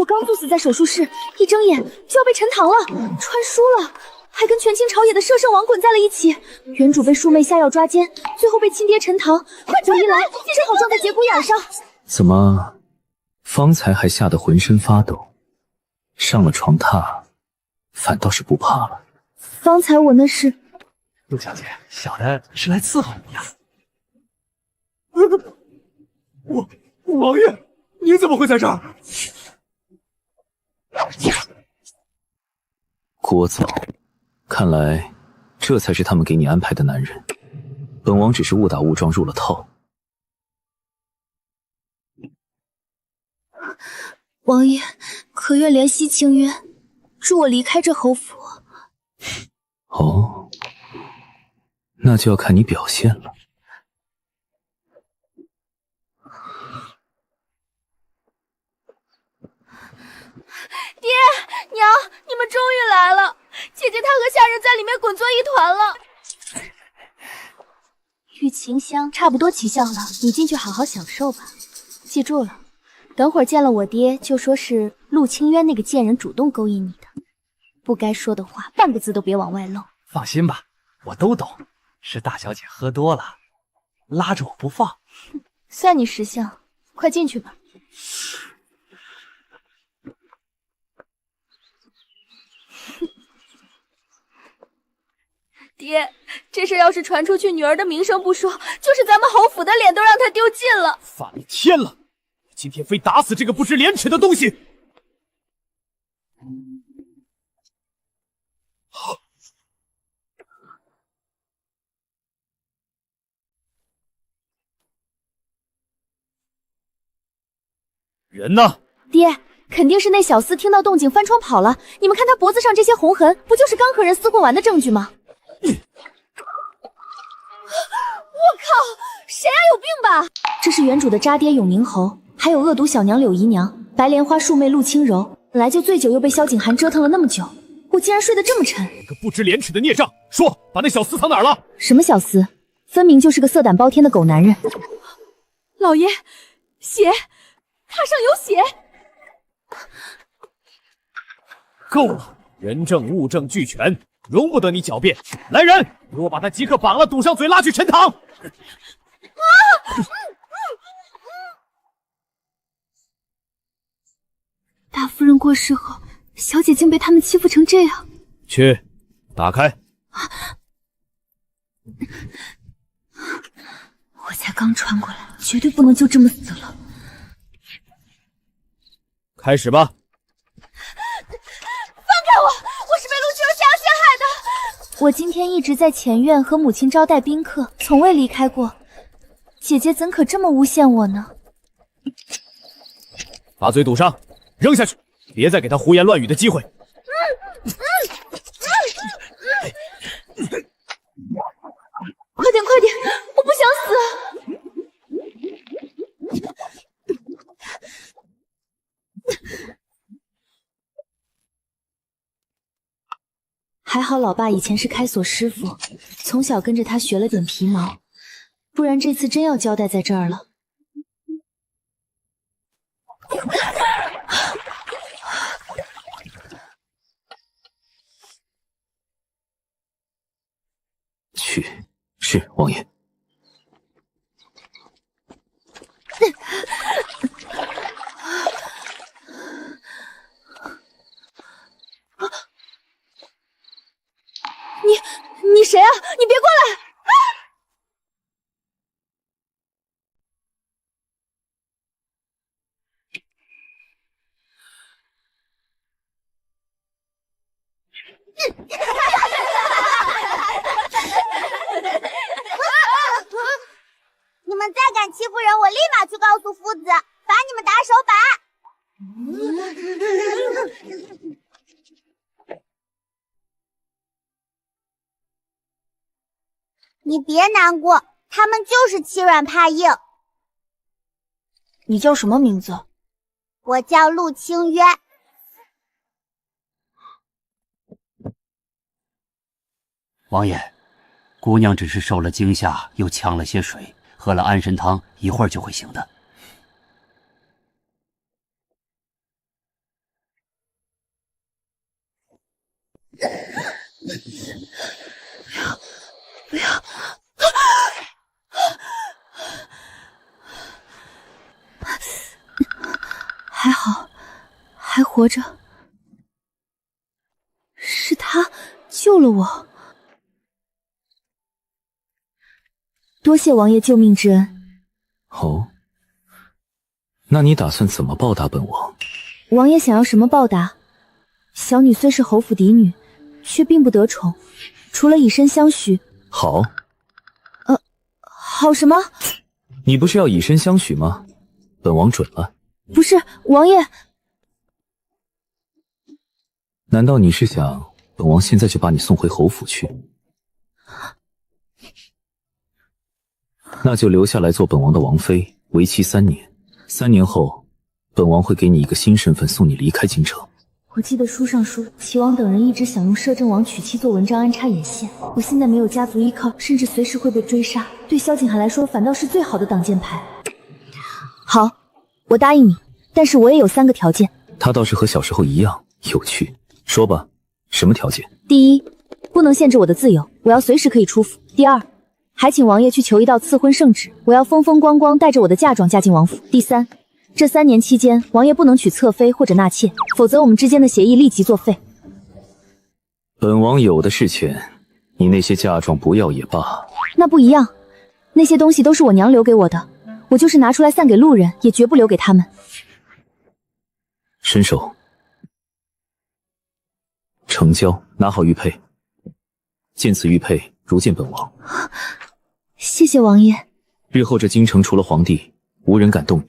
我刚猝死在手术室，一睁眼就要被沉塘了，穿书了，还跟权倾朝野的摄政王滚在了一起。原主被庶妹下药抓奸，最后被亲爹沉塘，这一来正好撞在节骨眼上。怎么，方才还吓得浑身发抖，上了床榻，反倒是不怕了？方才我那是……陆小姐，小的是来伺候你呀。王爷，你怎么会在这儿？聒噪，看来这才是他们给你安排的男人。本王只是误打误撞入了套。王爷，可愿怜惜情缘，助我离开这侯府？哦，那就要看你表现了。爹娘，你们终于来了！姐姐她和下人在里面滚作一团了。玉琴香差不多起效了，你进去好好享受吧。记住了，等会儿见了我爹就说是陆清渊那个贱人主动勾引你的，不该说的话半个字都别往外漏。放心吧，我都懂，是大小姐喝多了，拉着我不放。算你识相，快进去吧。爹，这事要是传出去，女儿的名声不说，就是咱们侯府的脸都让她丢尽了。反了天了！你今天非打死这个不知廉耻的东西！人呢？爹，肯定是那小厮听到动静翻窗跑了。你们看他脖子上这些红痕，不就是刚和人厮混完的证据吗？我靠，谁啊，有病吧？这是原主的渣爹永宁侯，还有恶毒小娘柳姨娘，白莲花庶妹陆清柔，本来就醉酒，又被萧景寒折腾了那么久，我竟然睡得这么沉。个不知廉耻的孽障，说把那小厮藏哪儿了？什么小厮？分明就是个色胆包天的狗男人。老爷，血，榻上有血。够了，人证物证俱全，容不得你狡辩。来人，给我把他即刻绑了，堵上嘴，拉去沉塘。大夫人过世后，小姐竟被他们欺负成这样。去，打开。我才刚穿过来，绝对不能就这么死了。开始吧。放开我！我是被陆清柔下药陷害的。我今天一直在前院和母亲招待宾客，从未离开过。姐姐怎可这么诬陷我呢？把嘴堵上，扔下去，别再给他胡言乱语的机会。快点，快点！我不想死。还好老爸以前是开锁师傅，从小跟着他学了点皮毛，不然这次真要交代在这儿了。去，是王爷。你谁啊？你别过来！你们再敢欺负人，我立马去告诉夫子，罚你们打手板。你别难过，他们就是欺软怕硬。你叫什么名字？我叫陆清渊。王爷，姑娘只是受了惊吓，又呛了些水，喝了安神汤，一会儿就会醒的。不要！还好，还活着。是他救了我，多谢王爷救命之恩。哦，那你打算怎么报答本王？王爷想要什么报答？小女虽是侯府嫡女，却并不得宠，除了以身相许。好。好什么？你不是要以身相许吗？本王准了。不是，王爷。难道你是想本王现在就把你送回侯府去？那就留下来做本王的王妃，为期3年。3年后，本王会给你一个新身份，送你离开京城。我记得书上说，齐王等人一直想用摄政王娶妻做文章安插眼线。我现在没有家族依靠，甚至随时会被追杀，对萧景寒来说反倒是最好的挡箭牌。好，我答应你，但是我也有3个条件。他倒是和小时候一样有趣。说吧，什么条件？第一，不能限制我的自由，我要随时可以出府。第二，还请王爷去求一道赐婚圣旨，我要风风光光带着我的嫁妆嫁进王府。第三，这3年期间，王爷不能娶侧妃或者纳妾，否则我们之间的协议立即作废。本王有的是钱，你那些嫁妆不要也罢。那不一样，那些东西都是我娘留给我的，我就是拿出来散给路人，也绝不留给他们。伸手。成交，拿好玉佩。见此玉佩，如见本王。谢谢王爷。日后这京城除了皇帝，无人敢动你。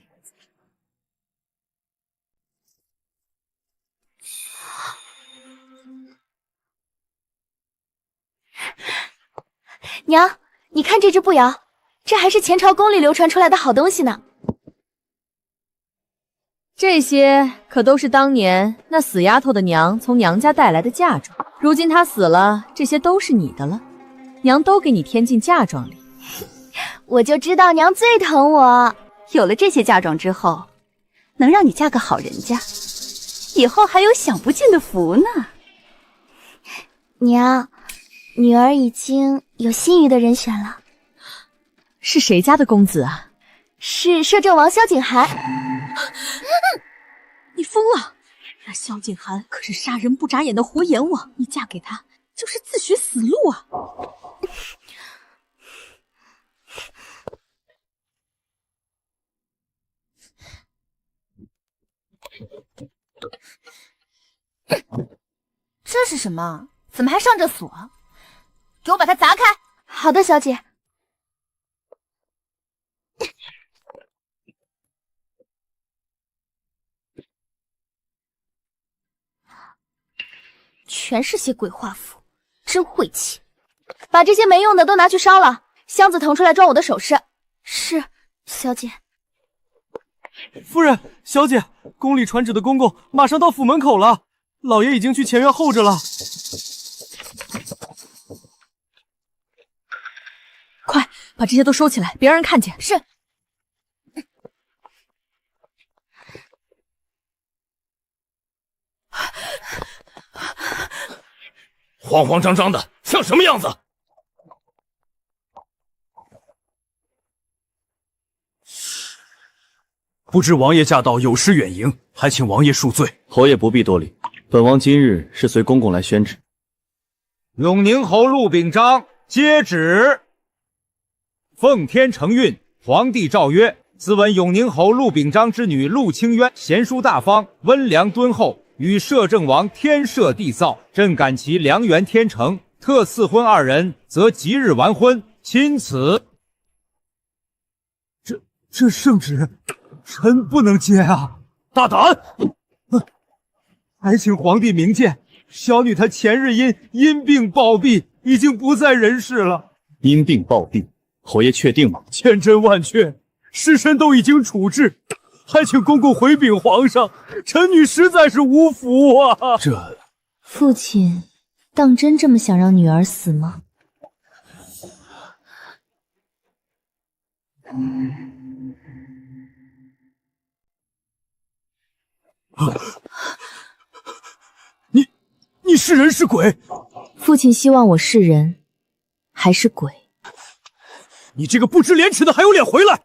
娘，你看这只步摇，这还是前朝宫里流传出来的好东西呢。这些可都是当年那死丫头的娘从娘家带来的嫁妆，如今她死了，这些都是你的了，娘都给你添进嫁妆里。我就知道娘最疼我，有了这些嫁妆之后，能让你嫁个好人家，以后还有享不尽的福呢。娘，女儿已经有心仪的人选了。是谁家的公子啊？是摄政王萧景寒。你疯了！那萧景寒可是杀人不眨眼的活阎王，你嫁给他就是自寻死路啊！这是什么？怎么还上着锁？给我把它砸开！好的，小姐。全是些鬼画符，真晦气！把这些没用的都拿去烧了，箱子腾出来装我的首饰。是，小姐。夫人，小姐，宫里传旨的公公马上到府门口了，老爷已经去前院候着了。快把这些都收起来，别让人看见。是。慌慌张张的，像什么样子？不知王爷驾到，有失远迎，还请王爷恕罪。侯爷不必多礼，本王今日是随公公来宣旨。永宁侯陆秉章接旨。奉天承运，皇帝诏曰：自闻永宁侯陆秉章之女陆清渊贤淑大方，温良敦厚，与摄政王天赦地造，朕感其良缘天成，特赐婚2人，则即日完婚。钦此。这圣旨，臣不能接啊！大胆！还请皇帝明鉴，小女她前日因病暴毙，已经不在人世了。因病暴毙，侯爷确定吗？千真万确，尸身都已经处置，还请公公回禀皇上，臣女实在是无福啊！父亲当真这么想让女儿死吗？你是人是鬼？父父亲希望我是人，还是鬼？你这个不知廉耻的，还有脸回来！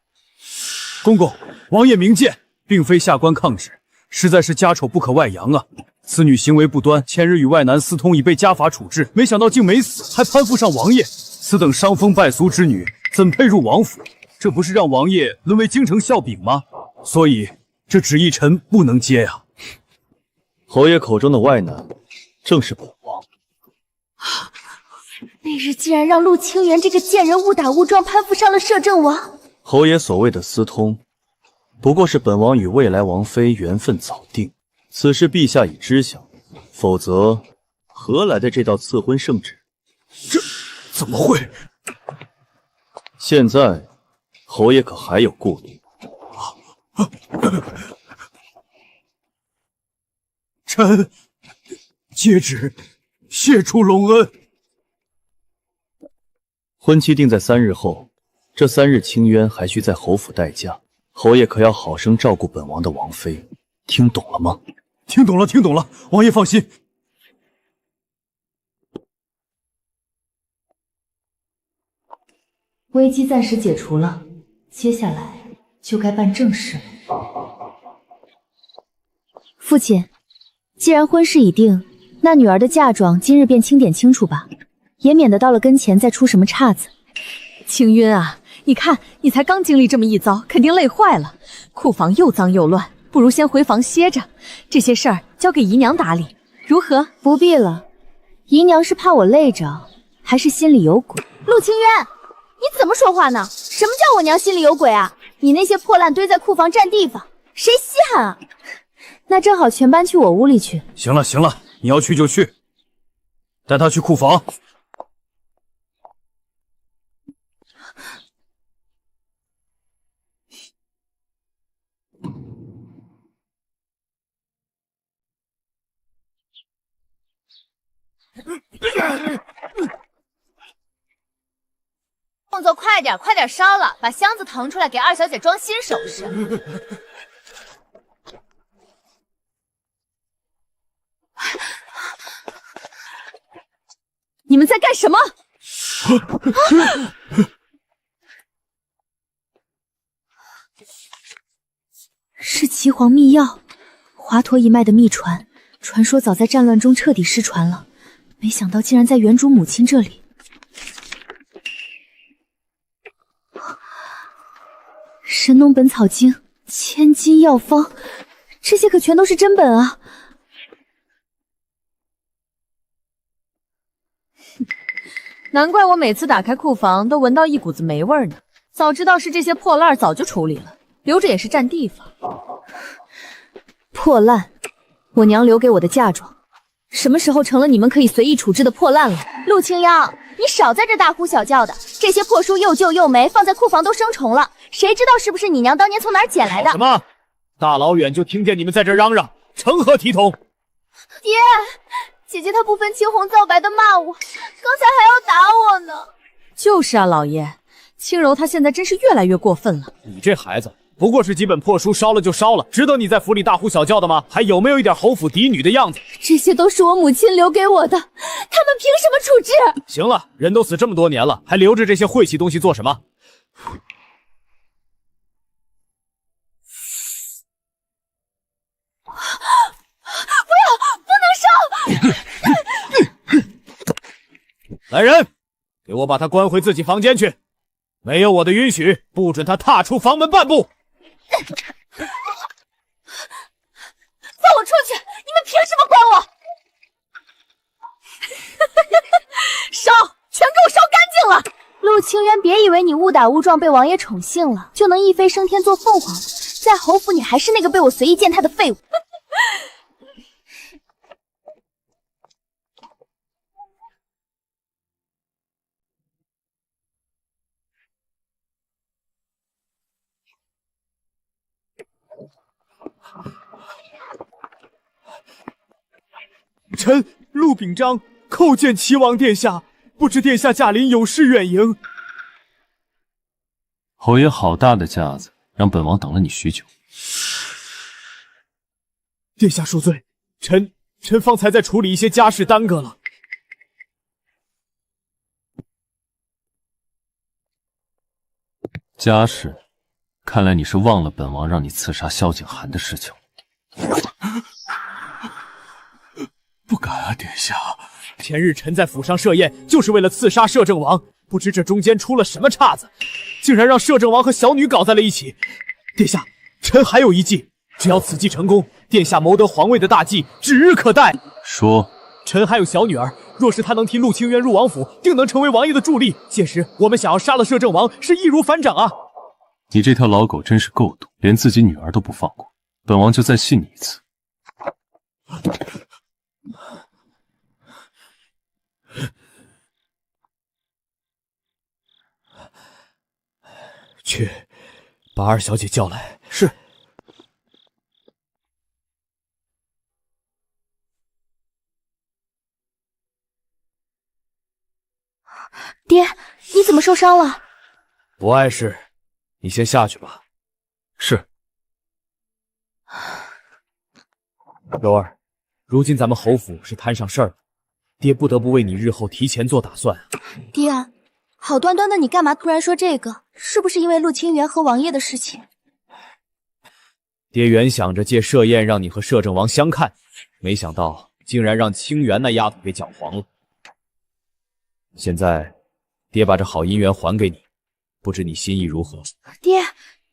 公公，王爷明鉴，并非下官抗旨，实在是家丑不可外扬啊。此女行为不端，前日与外男私通，已被家法处置，没想到竟没死，还攀附上王爷。此等伤风败俗之女，怎配入王府？这不是让王爷沦为京城笑柄吗？所以这旨意臣不能接呀。侯爷口中的外男，正是本王。那日竟然让陆清源这个贱人误打误撞攀附上了摄政王。侯爷所谓的私通，不过是本王与未来王妃缘分早定，此事陛下已知晓，否则何来的这道赐婚圣旨？这怎么会？现在侯爷可还有顾虑？臣接旨，谢出隆恩。婚期定在3日后，这3日清渊还需在侯府待嫁。侯爷可要好生照顾本王的王妃，听懂了吗？听懂了，听懂了，王爷放心。危机暂时解除了，接下来就该办正事了。父亲，既然婚事已定，那女儿的嫁妆今日便清点清楚吧，也免得到了跟前再出什么岔子。青晕啊，你看你才刚经历这么一遭，肯定累坏了。库房又脏又乱，不如先回房歇着，这些事儿交给姨娘打理，如何？不必了，姨娘是怕我累着，还是心里有鬼？陆清渊，你怎么说话呢？什么叫我娘心里有鬼啊？你那些破烂堆在库房占地方，谁稀罕啊？那正好全搬去我屋里去。行了行了，你要去就去，带他去库房。动作快点，快点烧了，把箱子腾出来给二小姐装新首饰。你们在干什么？是岐黄秘药，华佗一脉的秘传，传说早在战乱中彻底失传了，没想到竟然在原主母亲这里。神农本草经、千金药方，这些可全都是真本啊！难怪我每次打开库房都闻到一股子霉味呢。早知道是这些破烂，早就处理了，留着也是占地方。破烂，我娘留给我的嫁妆，什么时候成了你们可以随意处置的破烂了？陆清央，你少在这大呼小叫的，这些破书又旧又霉，放在库房都生虫了，谁知道是不是你娘当年从哪儿捡来的？什么？大老远就听见你们在这嚷嚷，成何体统？爹，姐姐她不分青红皂白的骂我，刚才还要打我呢。就是啊，老爷，青柔她现在真是越来越过分了。你这孩子，不过是几本破书，烧了就烧了，值得你在府里大呼小叫的吗？还有没有一点侯府嫡女的样子？这些都是我母亲留给我的，他们凭什么处置？行了，人都死这么多年了，还留着这些晦气东西做什么？不能烧！来人，给我把他关回自己房间去，没有我的允许，不准他踏出房门半步。放我出去！你们凭什么关我？烧，全给我烧干净了！陆清渊，别以为你误打误撞被王爷宠幸了，就能一飞升天做凤凰了。在侯府，你还是那个被我随意践踏的废物。臣陆秉章叩见齐王殿下，不知殿下驾临有事远迎。侯爷好大的架子，让本王等了你许久。殿下恕罪，臣方才在处理一些家事，耽搁了。家事，看来你是忘了本王让你刺杀萧景寒的事情。不敢啊，殿下！前日臣在府上设宴，就是为了刺杀摄政王，不知这中间出了什么岔子，竟然让摄政王和小女搞在了一起。殿下，臣还有一计，只要此计成功，殿下谋得皇位的大计指日可待。说，臣还有小女儿，若是她能替陆清渊入王府，定能成为王爷的助力。届时我们想要杀了摄政王，是易如反掌啊！你这条老狗真是够毒，连自己女儿都不放过。本王就再信你一次。去，把二小姐叫来。是。爹，你怎么受伤了？不碍事，你先下去吧。是。柔儿，如今咱们侯府是摊上事儿了，爹不得不为你日后提前做打算。爹，好端端的你干嘛突然说这个？是不是因为陆清源和王爷的事情？爹原想着借设宴让你和摄政王相看，没想到竟然让清源那丫头给搅黄了。现在，爹把这好姻缘还给你，不知你心意如何？爹，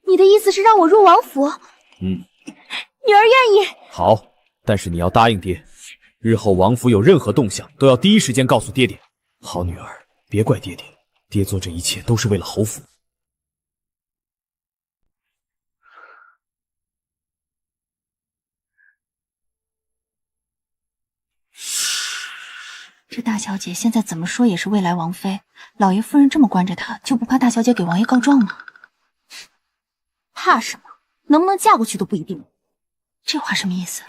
你的意思是让我入王府？女儿愿意。好，但是你要答应爹，日后王府有任何动向，都要第一时间告诉爹爹。好女儿，别怪爹爹，爹做这一切都是为了侯府。这大小姐现在怎么说也是未来王妃，老爷夫人这么关着她，就不怕大小姐给王爷告状吗？怕什么？能不能嫁过去都不一定。这话什么意思？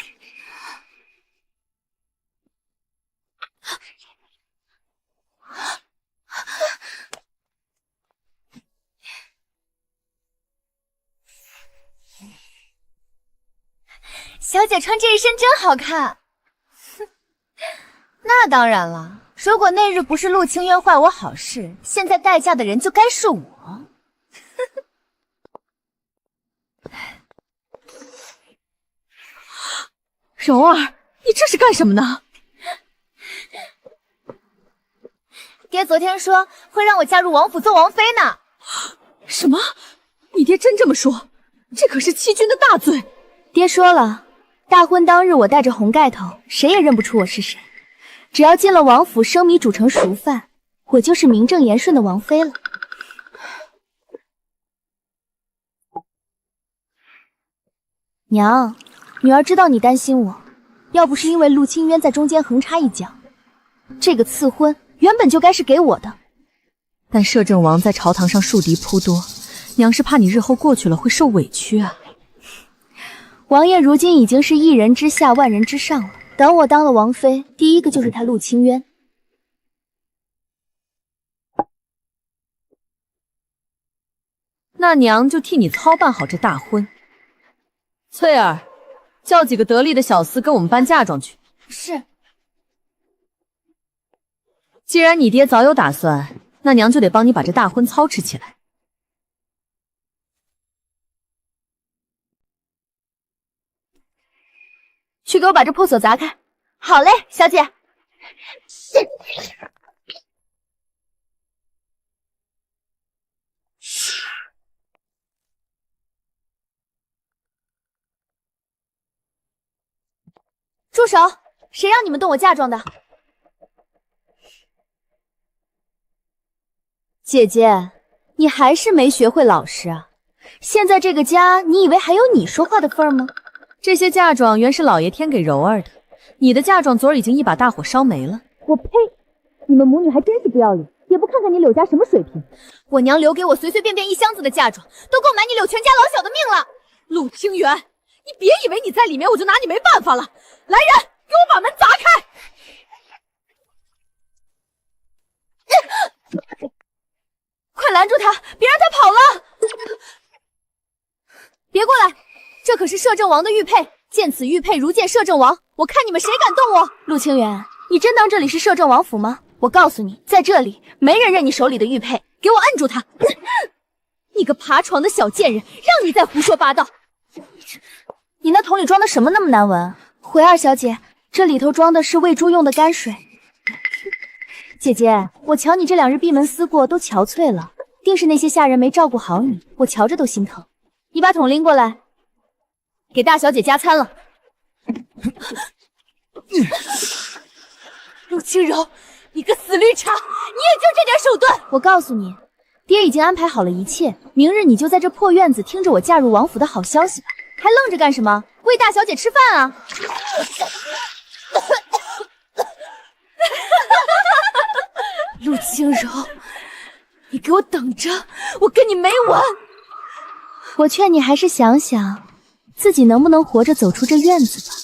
小姐穿这一身真好看。那当然了，如果那日不是陆清渊坏我好事，现在待嫁的人就该是我。柔儿，你这是干什么呢？爹昨天说会让我嫁入王府做王妃呢。什么？你爹真这么说？这可是欺君的大罪。爹说了，大婚当日我戴着红盖头，谁也认不出我是谁。只要进了王府，生米煮成熟饭，我就是名正言顺的王妃了。娘，女儿知道你担心我，要不是因为陆清渊在中间横插一脚，这个赐婚原本就该是给我的。但摄政王在朝堂上树敌颇多，娘是怕你日后过去了会受委屈啊。王爷如今已经是一人之下万人之上了，等我当了王妃，第一个就是他陆清渊。那娘就替你操办好这大婚。翠儿，叫几个得力的小厮跟我们搬嫁妆去。是。既然你爹早有打算，那娘就得帮你把这大婚操持起来。去给我把这破锁砸开。好嘞，小姐。住手！谁让你们动我嫁妆的？姐姐，你还是没学会老实啊！现在这个家，你以为还有你说话的份儿吗？这些嫁妆原是老爷添给柔儿的，你的嫁妆昨儿已经一把大火烧没了。我呸！你们母女还真是不要脸，也不看看你柳家什么水平。我娘留给我随随便便一箱子的嫁妆，都够买你柳全家老小的命了。陆清源，你别以为你在里面我就拿你没办法了！来人，给我把门砸开！快拦住他，别让他跑了！别过来，这可是摄政王的玉佩，见此玉佩如见摄政王，我看你们谁敢动我！陆清源，你真当这里是摄政王府吗？我告诉你，在这里没人认你手里的玉佩，给我摁住他！你个爬床的小贱人，让你再胡说八道！你那桶里装的什么那么难闻？回二小姐，这里头装的是喂猪用的泔水。姐姐，我瞧你这2日闭门思过，都憔悴了，定是那些下人没照顾好你，我瞧着都心疼。你把桶拎过来，给大小姐加餐了。陆清柔，你个死绿茶，你也就这点手段！我告诉你，爹已经安排好了一切，明日你就在这破院子听着我嫁入王府的好消息吧。还愣着干什么？喂大小姐吃饭啊！陆清柔，你给我等着，我跟你没完！我劝你还是想想，自己能不能活着走出这院子吧。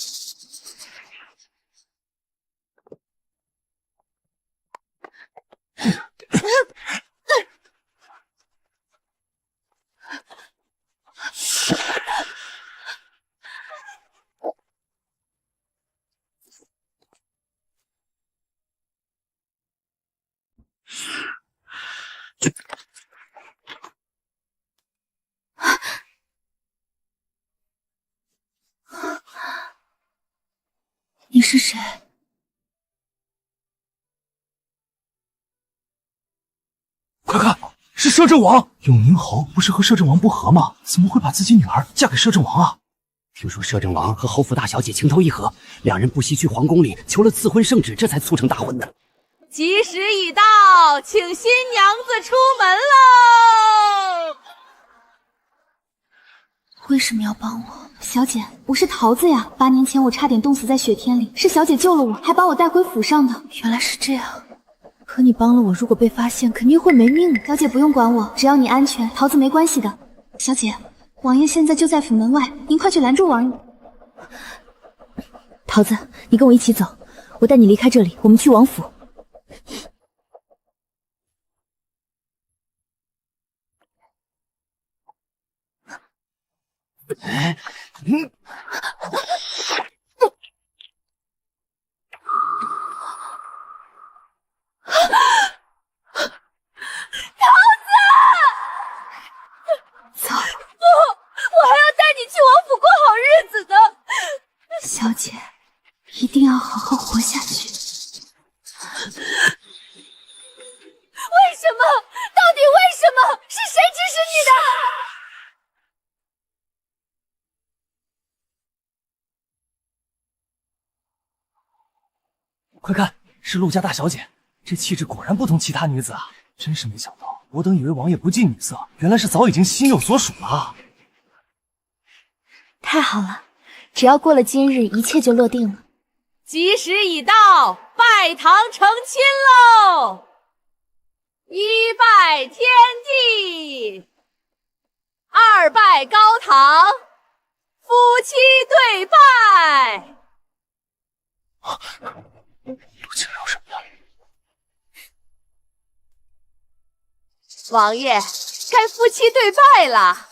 你是谁？快看，是摄政王！永宁侯不是和摄政王不和吗？怎么会把自己女儿嫁给摄政王啊？听说摄政王和侯府大小姐情投意合，两人不惜去皇宫里求了赐婚圣旨，这才促成大婚的。吉时已到，请新娘子出门喽！为什么要帮我？小姐，我是桃子呀。8年前我差点冻死在雪天里，是小姐救了我，还把我带回府上的。原来是这样。可你帮了我，如果被发现，肯定会没命的。小姐不用管我，只要你安全，桃子没关系的。小姐，王爷现在就在府门外，您快去拦住王爷。桃子，你跟我一起走，我带你离开这里，我们去王府。小姐，一定要好好活下去。为什么？到底为什么？是谁指使你的？快看，是陆家大小姐，这气质果然不同其他女子啊！真是没想到，我等以为王爷不近女色，原来是早已经心有所属了。太好了，只要过了今日，一切就落定了。吉时已到，拜堂成亲喽！一拜天地，二拜高堂，夫妻对拜。陆清柔什么呀？王爷，该夫妻对拜了。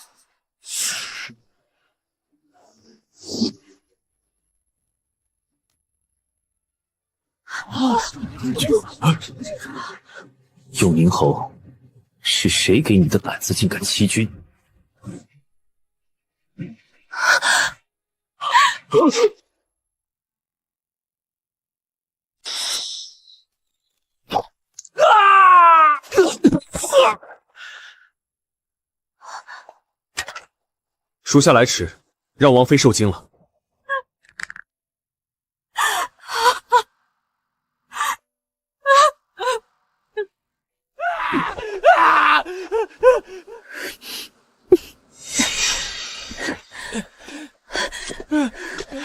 永宁侯，是谁给你的胆子竟敢欺君？属下来迟，让王妃受惊了。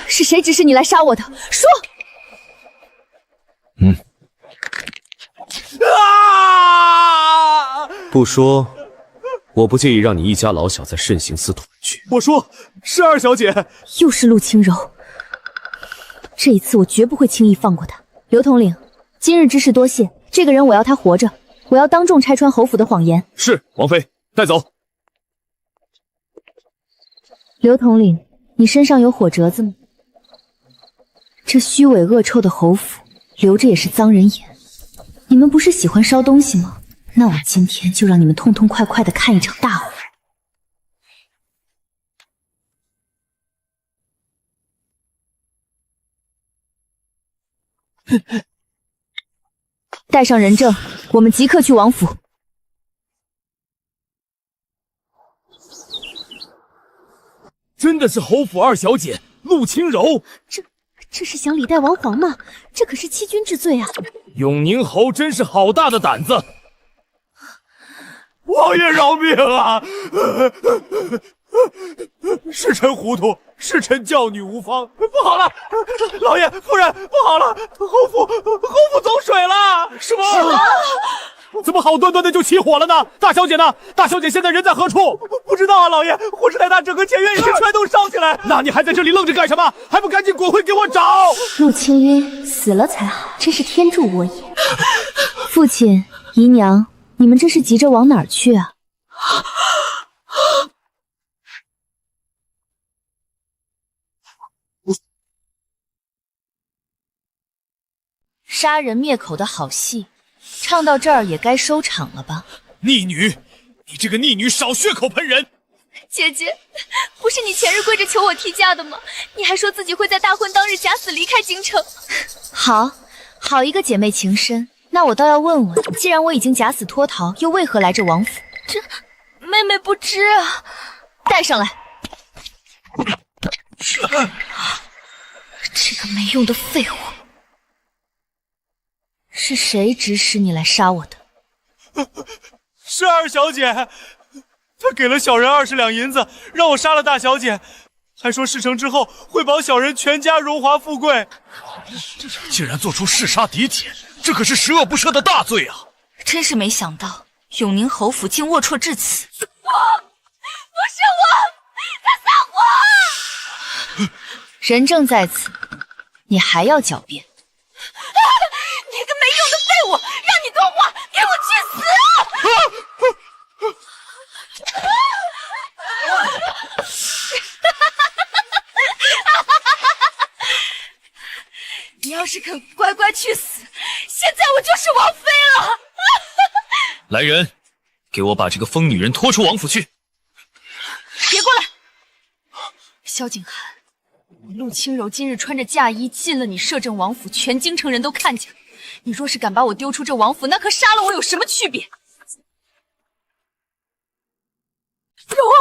是谁指使你来杀我的？说！不说，我不介意让你一家老小再慎刑司徒去。我说是二小姐，又是陆清柔，这一次我绝不会轻易放过他。刘统领，今日之事多谢，这个人我要他活着，我要当众拆穿侯府的谎言。是，王妃，带走。刘统领，你身上有火折子吗？这虚伪恶臭的侯府，留着也是脏人眼。你们不是喜欢烧东西吗？那我今天就让你们痛痛快快的看一场大火。带上人证，我们即刻去王府。真的是侯府二小姐陆清柔，这是想李代王皇吗？这可是欺君之罪啊！永宁侯真是好大的胆子！王爷饶命啊！是臣糊涂，是臣教女无方。不好了，老爷夫人，不好了，侯府走水了！什么？怎么好端端的就起火了呢？大小姐呢？大小姐现在人在何处？不知道啊，老爷，火势太大，整个前院已经全都烧起来。那你还在这里愣着干什么？还不赶紧滚回给我找！陆清渊死了才好，真是天助我也。父亲、姨娘，你们这是急着往哪儿去啊？杀人灭口的好戏，唱到这儿也该收场了吧？逆女，你这个逆女，少血口喷人！姐姐，不是你前日跪着求我替嫁的吗？你还说自己会在大婚当日假死离开京城。好一个姐妹情深。那我倒要问问，既然我已经假死脱逃，又为何来这王府？这妹妹不知啊。带上来。这个没用的废物。是谁指使你来杀我的？是二小姐，她给了小人20两银子，让我杀了大小姐，还说事成之后会保小人全家荣华富贵。竟然做出弑杀敌帖，这可是十恶不赦的大罪啊！真是没想到，永宁侯府竟龌龊至此。不是我，他撒谎！人证在此，你还要狡辩？你个没用的废物，让你多话，给我去死！你要是肯乖乖去死，现在我就是王妃了。来人，给我把这个疯女人拖出王府去！别过来！萧景寒，我陆清柔今日穿着嫁衣进了你摄政王府，全京城人都看见了。你若是敢把我丢出这王府，那和杀了我有什么区别？柔儿，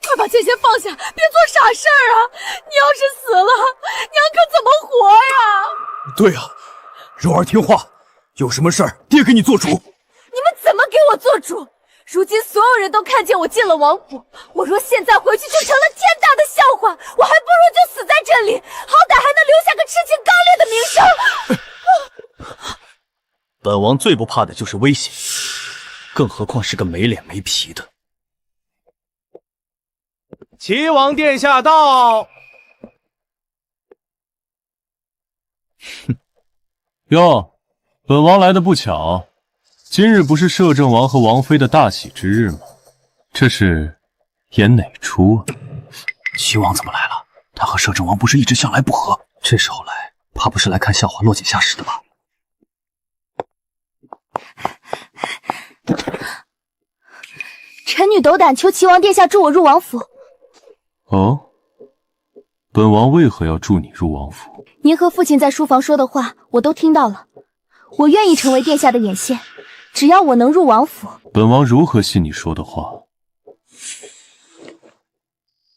快把剑仙放下，别做傻事儿啊！你要是死了，娘可怎么活呀？对啊，柔儿听话，有什么事儿爹给你做主。你们怎么给我做主？如今所有人都看见我进了王府，我若现在回去就成了天大的笑话，我还不如就死在这里，好歹还能留下个痴情刚烈的名声。本王最不怕的就是危险，更何况是个没脸没皮的。齐王殿下到。哟，本王来的不巧，今日不是摄政王和王妃的大喜之日吗？这是演哪出啊？齐王怎么来了？他和摄政王不是一直向来不和，这时候来，怕不是来看笑话落井下石的吧？臣女斗胆求齐王殿下助我入王府。哦，本王为何要助你入王府？您和父亲在书房说的话，我都听到了。我愿意成为殿下的眼线，只要我能入王府。本王如何信你说的话？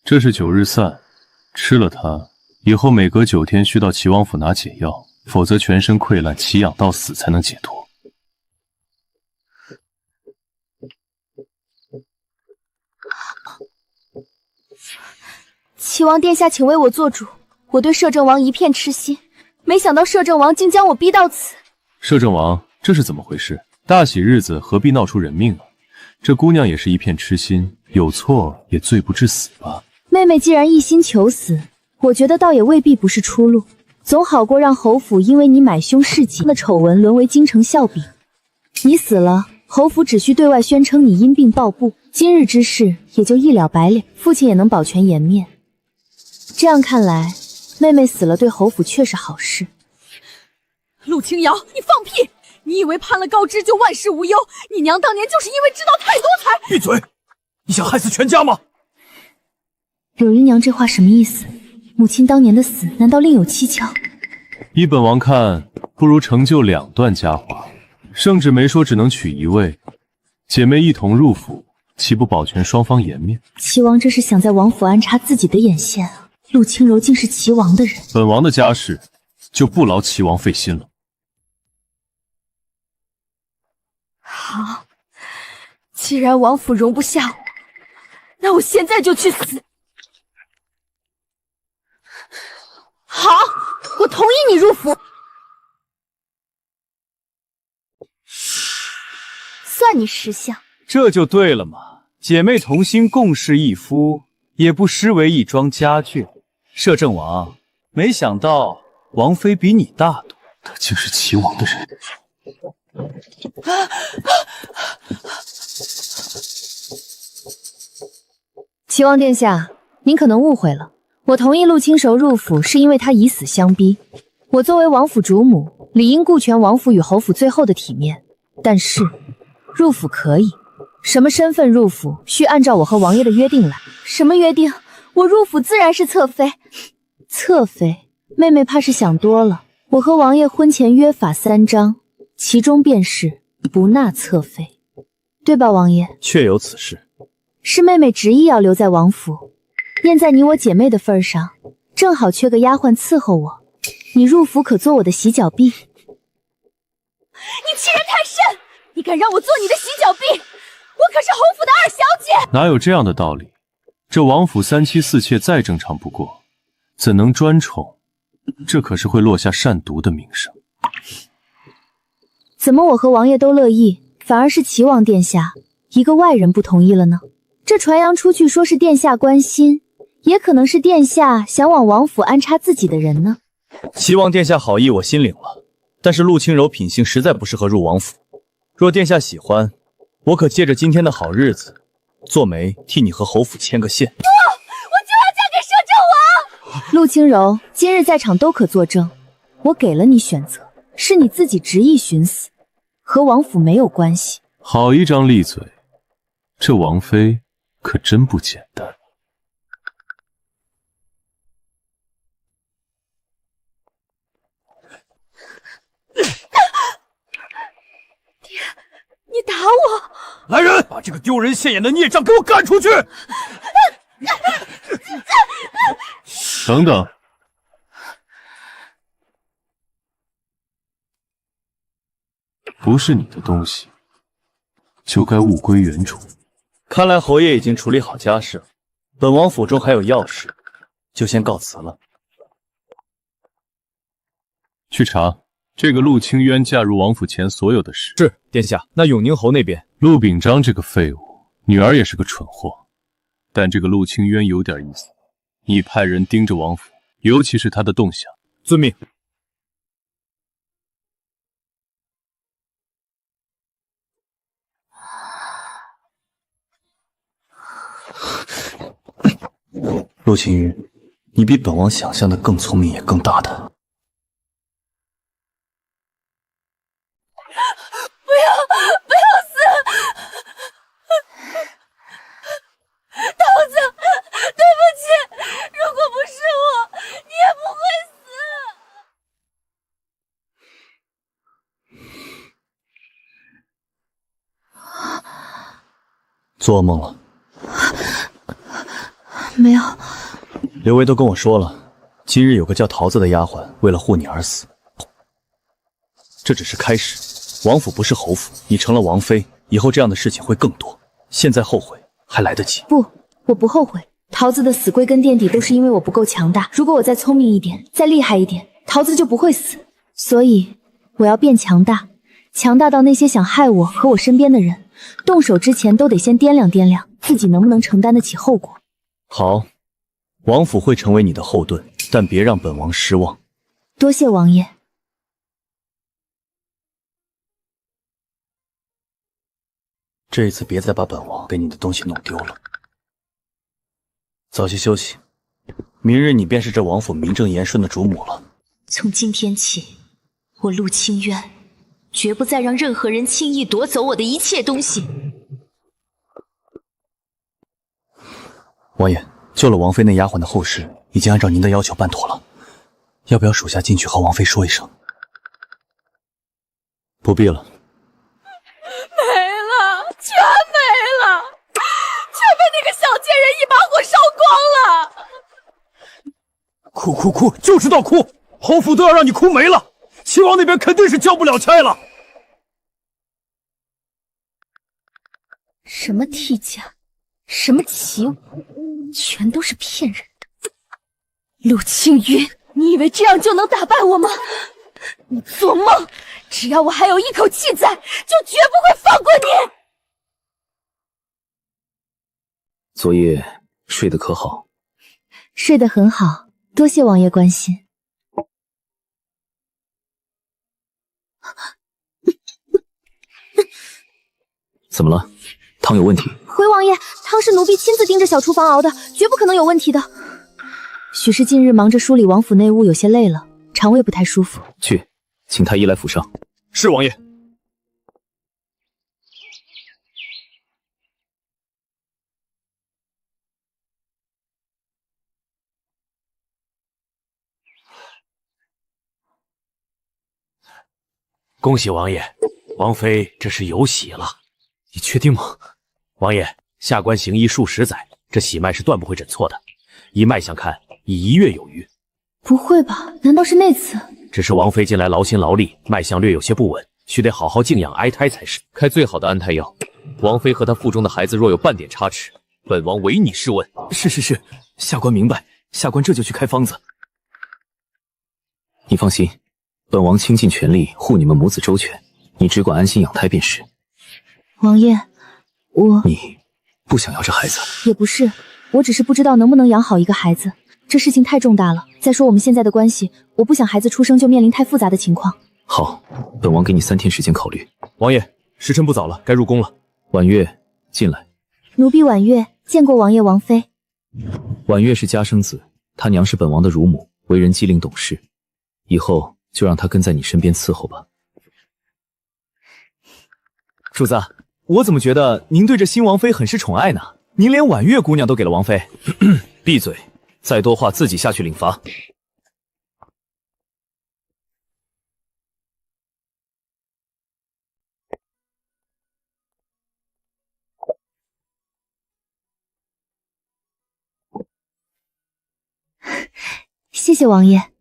这是9日散，吃了它，以后每隔9天需到齐王府拿解药，否则全身溃烂，奇痒到死才能解脱。齐王殿下，请为我做主。我对摄政王一片痴心，没想到摄政王竟将我逼到此。摄政王，这是怎么回事？大喜日子何必闹出人命啊？这姑娘也是一片痴心，有错也罪不至死吧？妹妹既然一心求死，我觉得倒也未必不是出路，总好过让侯府因为你买凶弑己的丑闻沦为京城笑柄。你死了，侯府只需对外宣称你因病暴毙，今日之事也就一了百了，父亲也能保全颜面。这样看来，妹妹死了对侯府却是好事。陆清瑶，你放屁！你以为判了高枝就万事无忧？你娘当年就是因为知道太多才……闭嘴！你想害死全家吗？柳姨娘这话什么意思？母亲当年的死难道另有蹊跷？依本王看，不如成就2段佳话。圣旨没说只能娶1位，姐妹一同入府，岂不保全双方颜面？齐王这是想在王府安插自己的眼线啊！陆清柔竟是齐王的人，本王的家事就不劳齐王费心了。好，既然王府容不下我，那我现在就去死！好，我同意你入府。算你识相。这就对了嘛，姐妹同心，共侍一夫，也不失为一桩佳眷。摄政王，没想到王妃比你大度，她竟是齐王的人。齐王殿下，您可能误会了，我同意陆清柔入府，是因为她以死相逼。我作为王府主母，理应顾全王府与侯府最后的体面。但是，入府可以，什么身份入府，需按照我和王爷的约定来。什么约定？我入府自然是侧妃。侧妃？妹妹怕是想多了。我和王爷婚前约法3章，其中便是不纳侧妃，对吧，王爷？确有此事。是妹妹执意要留在王府，念在你我姐妹的份上，正好缺个丫鬟伺候我。你入府可做我的洗脚婢。你欺人太甚！你敢让我做你的洗脚婢？我可是侯府的2小姐。哪有这样的道理？这王府3妻4妾再正常不过，怎能专宠？这可是会落下善毒的名声。怎么我和王爷都乐意，反而是齐王殿下一个外人不同意了呢？这传扬出去说是殿下关心，也可能是殿下想往王府安插自己的人呢。齐王殿下好意我心领了，但是陆清柔品性实在不适合入王府。若殿下喜欢，我可借着今天的好日子，做媒替你和侯府牵个线。不，我就要嫁给摄政王。陆清柔，今日在场都可作证，我给了你选择，是你自己执意寻死，和王府没有关系。好一张利嘴，这王妃可真不简单。你打我！来人，把这个丢人现眼的孽障给我赶出去！等等，不是你的东西，就该物归原主。看来侯爷已经处理好家事了，本王府中还有要事，就先告辞了。去查这个陆清渊嫁入王府前所有的事。是，殿下。那永宁侯那边，陆秉章这个废物，女儿也是个蠢货，但这个陆清渊有点意思。你派人盯着王府，尤其是他的动向。遵命。陆清云，你比本王想象的更聪明，也更大胆。不要死！桃子，对不起，如果不是我，你也不会死。做梦了？没有。刘维都跟我说了，今日有个叫桃子的丫鬟为了护你而死。这只是开始。王府不是侯府，你成了王妃，以后这样的事情会更多。现在后悔还来得及。不，我不后悔。桃子的死归根垫底都是因为我不够强大。如果我再聪明一点，再厉害一点，桃子就不会死。所以我要变强大，强大到那些想害我和我身边的人，动手之前都得先掂量掂量自己能不能承担得起后果。好，王府会成为你的后盾，但别让本王失望。多谢王爷。这一次别再把本王给你的东西弄丢了。早些休息，明日你便是这王府名正言顺的主母了。从今天起，我陆清渊绝不再让任何人轻易夺走我的一切东西。王爷，救了王妃那丫鬟的后事已经按照您的要求办妥了，要不要属下进去和王妃说一声？不必了。没了，全没了，全被那个小贱人一把火烧光了。哭哭哭，就知道哭！侯府都要让你哭没了，齐王那边肯定是交不了差了。什么替嫁，什么齐王，全都是骗人的。陆青云，你以为这样就能打败我吗？你做梦！只要我还有一口气在，就绝不会放过你。昨夜睡得可好？睡得很好，多谢王爷关心。怎么了？汤有问题？回王爷，汤是奴婢亲自盯着小厨房熬的，绝不可能有问题的。许是近日忙着梳理王府内务，有些累了，肠胃不太舒服。去，请太医来府上。是王爷。恭喜王爷，王妃这是有喜了。你确定吗？王爷，下官行医数十载，这喜脉是断不会诊错的。依脉象看，已1月有余。不会吧？难道是那次？只是王妃近来劳心劳力，脉象略有些不稳，须得好好静养哀胎才是。开最好的安胎药。王妃和她腹中的孩子若有半点差池，本王唯你是问。是，下官明白，下官这就去开方子。你放心，本王倾尽全力护你们母子周全，你只管安心养胎便是。王爷，你不想要这孩子？也不是，我只是不知道能不能养好一个孩子。这事情太重大了，再说我们现在的关系，我不想孩子出生就面临太复杂的情况。好，本王给你3天时间考虑。王爷，时辰不早了，该入宫了。婉月，进来。奴婢婉月见过王爷王妃。婉月是家生子，她娘是本王的乳母，为人机灵懂事，以后就让她跟在你身边伺候吧。主子，我怎么觉得您对这新王妃很是宠爱呢？您连婉月姑娘都给了王妃。闭嘴，再多话自己下去领罚。谢谢王爷。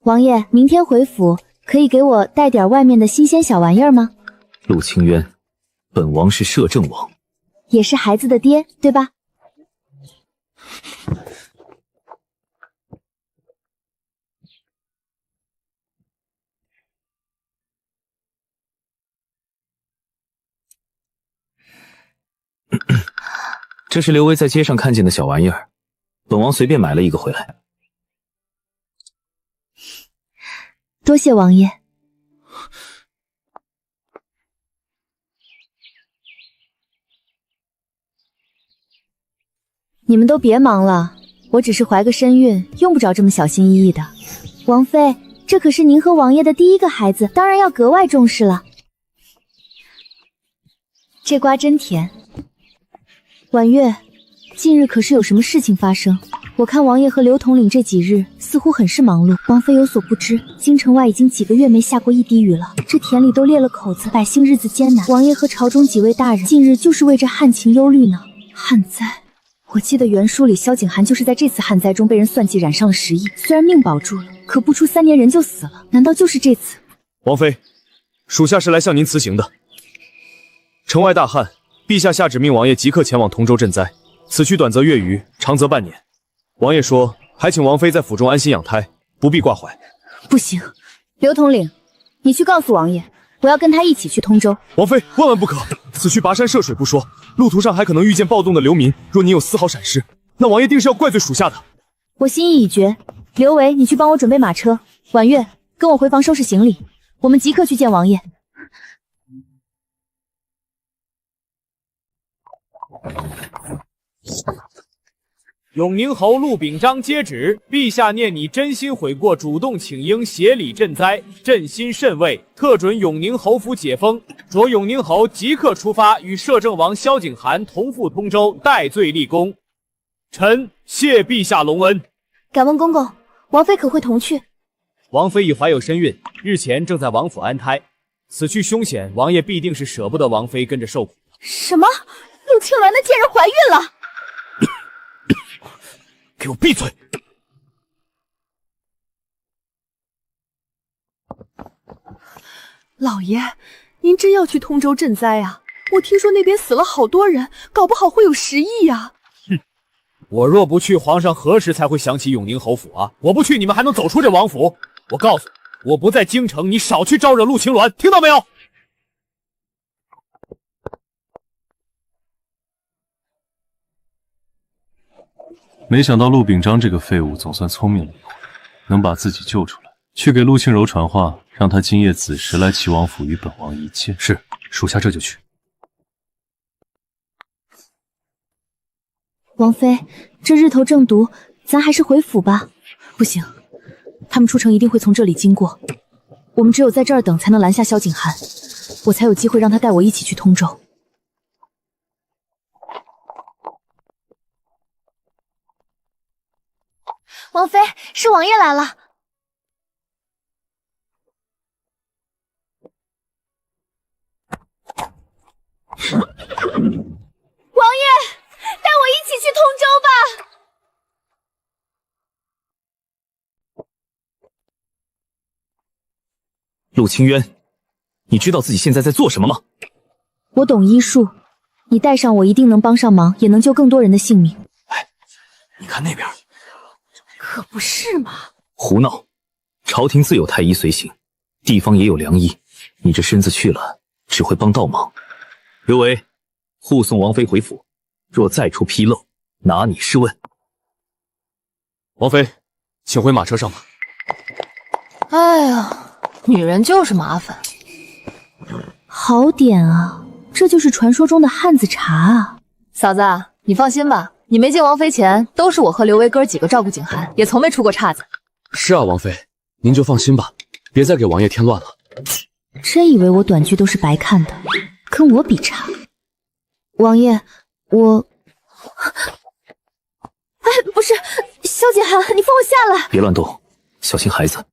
王爷，明天回府可以给我带点外面的新鲜小玩意儿吗？陆清渊，本王是摄政王，也是孩子的爹，对吧？这是刘维在街上看见的小玩意儿，本王随便买了一个回来。多谢王爷。你们都别忙了，我只是怀个身孕，用不着这么小心翼翼的。王妃，这可是您和王爷的第一个孩子，当然要格外重视了。这瓜真甜。婉月，近日可是有什么事情发生？我看王爷和刘统领这几日似乎很是忙碌。王妃有所不知，京城外已经几个月没下过一滴雨了，这田里都裂了口子，百姓日子艰难。王爷和朝中几位大人近日就是为这旱情忧虑呢。旱灾，我记得原书里萧景寒就是在这次旱灾中被人算计染上了10亿，虽然命保住了，可不出3年人就死了。难道就是这次？王妃，属下是来向您辞行的。城外大旱，陛下下旨命王爷即刻前往同州赈灾，此去短则月余，长则半年。王爷说还请王妃在府中安心养胎，不必挂怀。不行，刘统领，你去告诉王爷，我要跟他一起去通州。王妃万万不可，此去跋山涉水不说，路途上还可能遇见暴动的流民，若你有丝毫闪失，那王爷定是要怪罪属下的。我心意已决，刘维，你去帮我准备马车，婉月跟我回房收拾行李，我们即刻去见王爷。永宁侯陆秉章接旨，陛下念你真心悔过，主动请缨协理赈灾，朕心甚慰，特准永宁侯府解封，着永宁侯即刻出发，与摄政王萧景寒同赴通州，戴罪立功。臣谢陛下隆恩。敢问公公，王妃可会同去？王妃已怀有身孕，日前正在王府安胎，此去凶险，王爷必定是舍不得王妃跟着受苦。什么？陆青鸾那贱人怀孕了？给我闭嘴！老爷，您真要去通州赈灾啊？我听说那边死了好多人，搞不好会有10亿呀。哼，我若不去，皇上何时才会想起永宁侯府啊？我不去，你们还能走出这王府？我告诉你，我不在京城，你少去招惹陆青鸾，听到没有？没想到陆秉章这个废物总算聪明了一回，能把自己救出来。去给陆庆柔传话，让他今夜子时来齐王府与本王一见。是，属下这就去。王妃，这日头正毒，咱还是回府吧。不行，他们出城一定会从这里经过，我们只有在这儿等，才能拦下萧景寒，我才有机会让他带我一起去通州。王妃，是王爷来了。王爷，带我一起去通州吧。陆清渊，你知道自己现在在做什么吗？我懂医术，你带上我一定能帮上忙，也能救更多人的性命。哎，你看那边。可不是嘛！胡闹！朝廷自有太医随行，地方也有良医。你这身子去了，只会帮倒忙。刘维，护送王妃回府，若再出纰漏，拿你试问。王妃，请回马车上吧。哎呀，女人就是麻烦。好点啊，这就是传说中的汉子茶啊！嫂子，你放心吧。你没见王妃前，都是我和刘维哥几个照顾景寒，也从没出过岔子。是啊，王妃，您就放心吧，别再给王爷添乱了。真以为我短剧都是白看的，跟我比差。王爷，我……哎，不是，萧景寒，你放我下来！别乱动，小心孩子。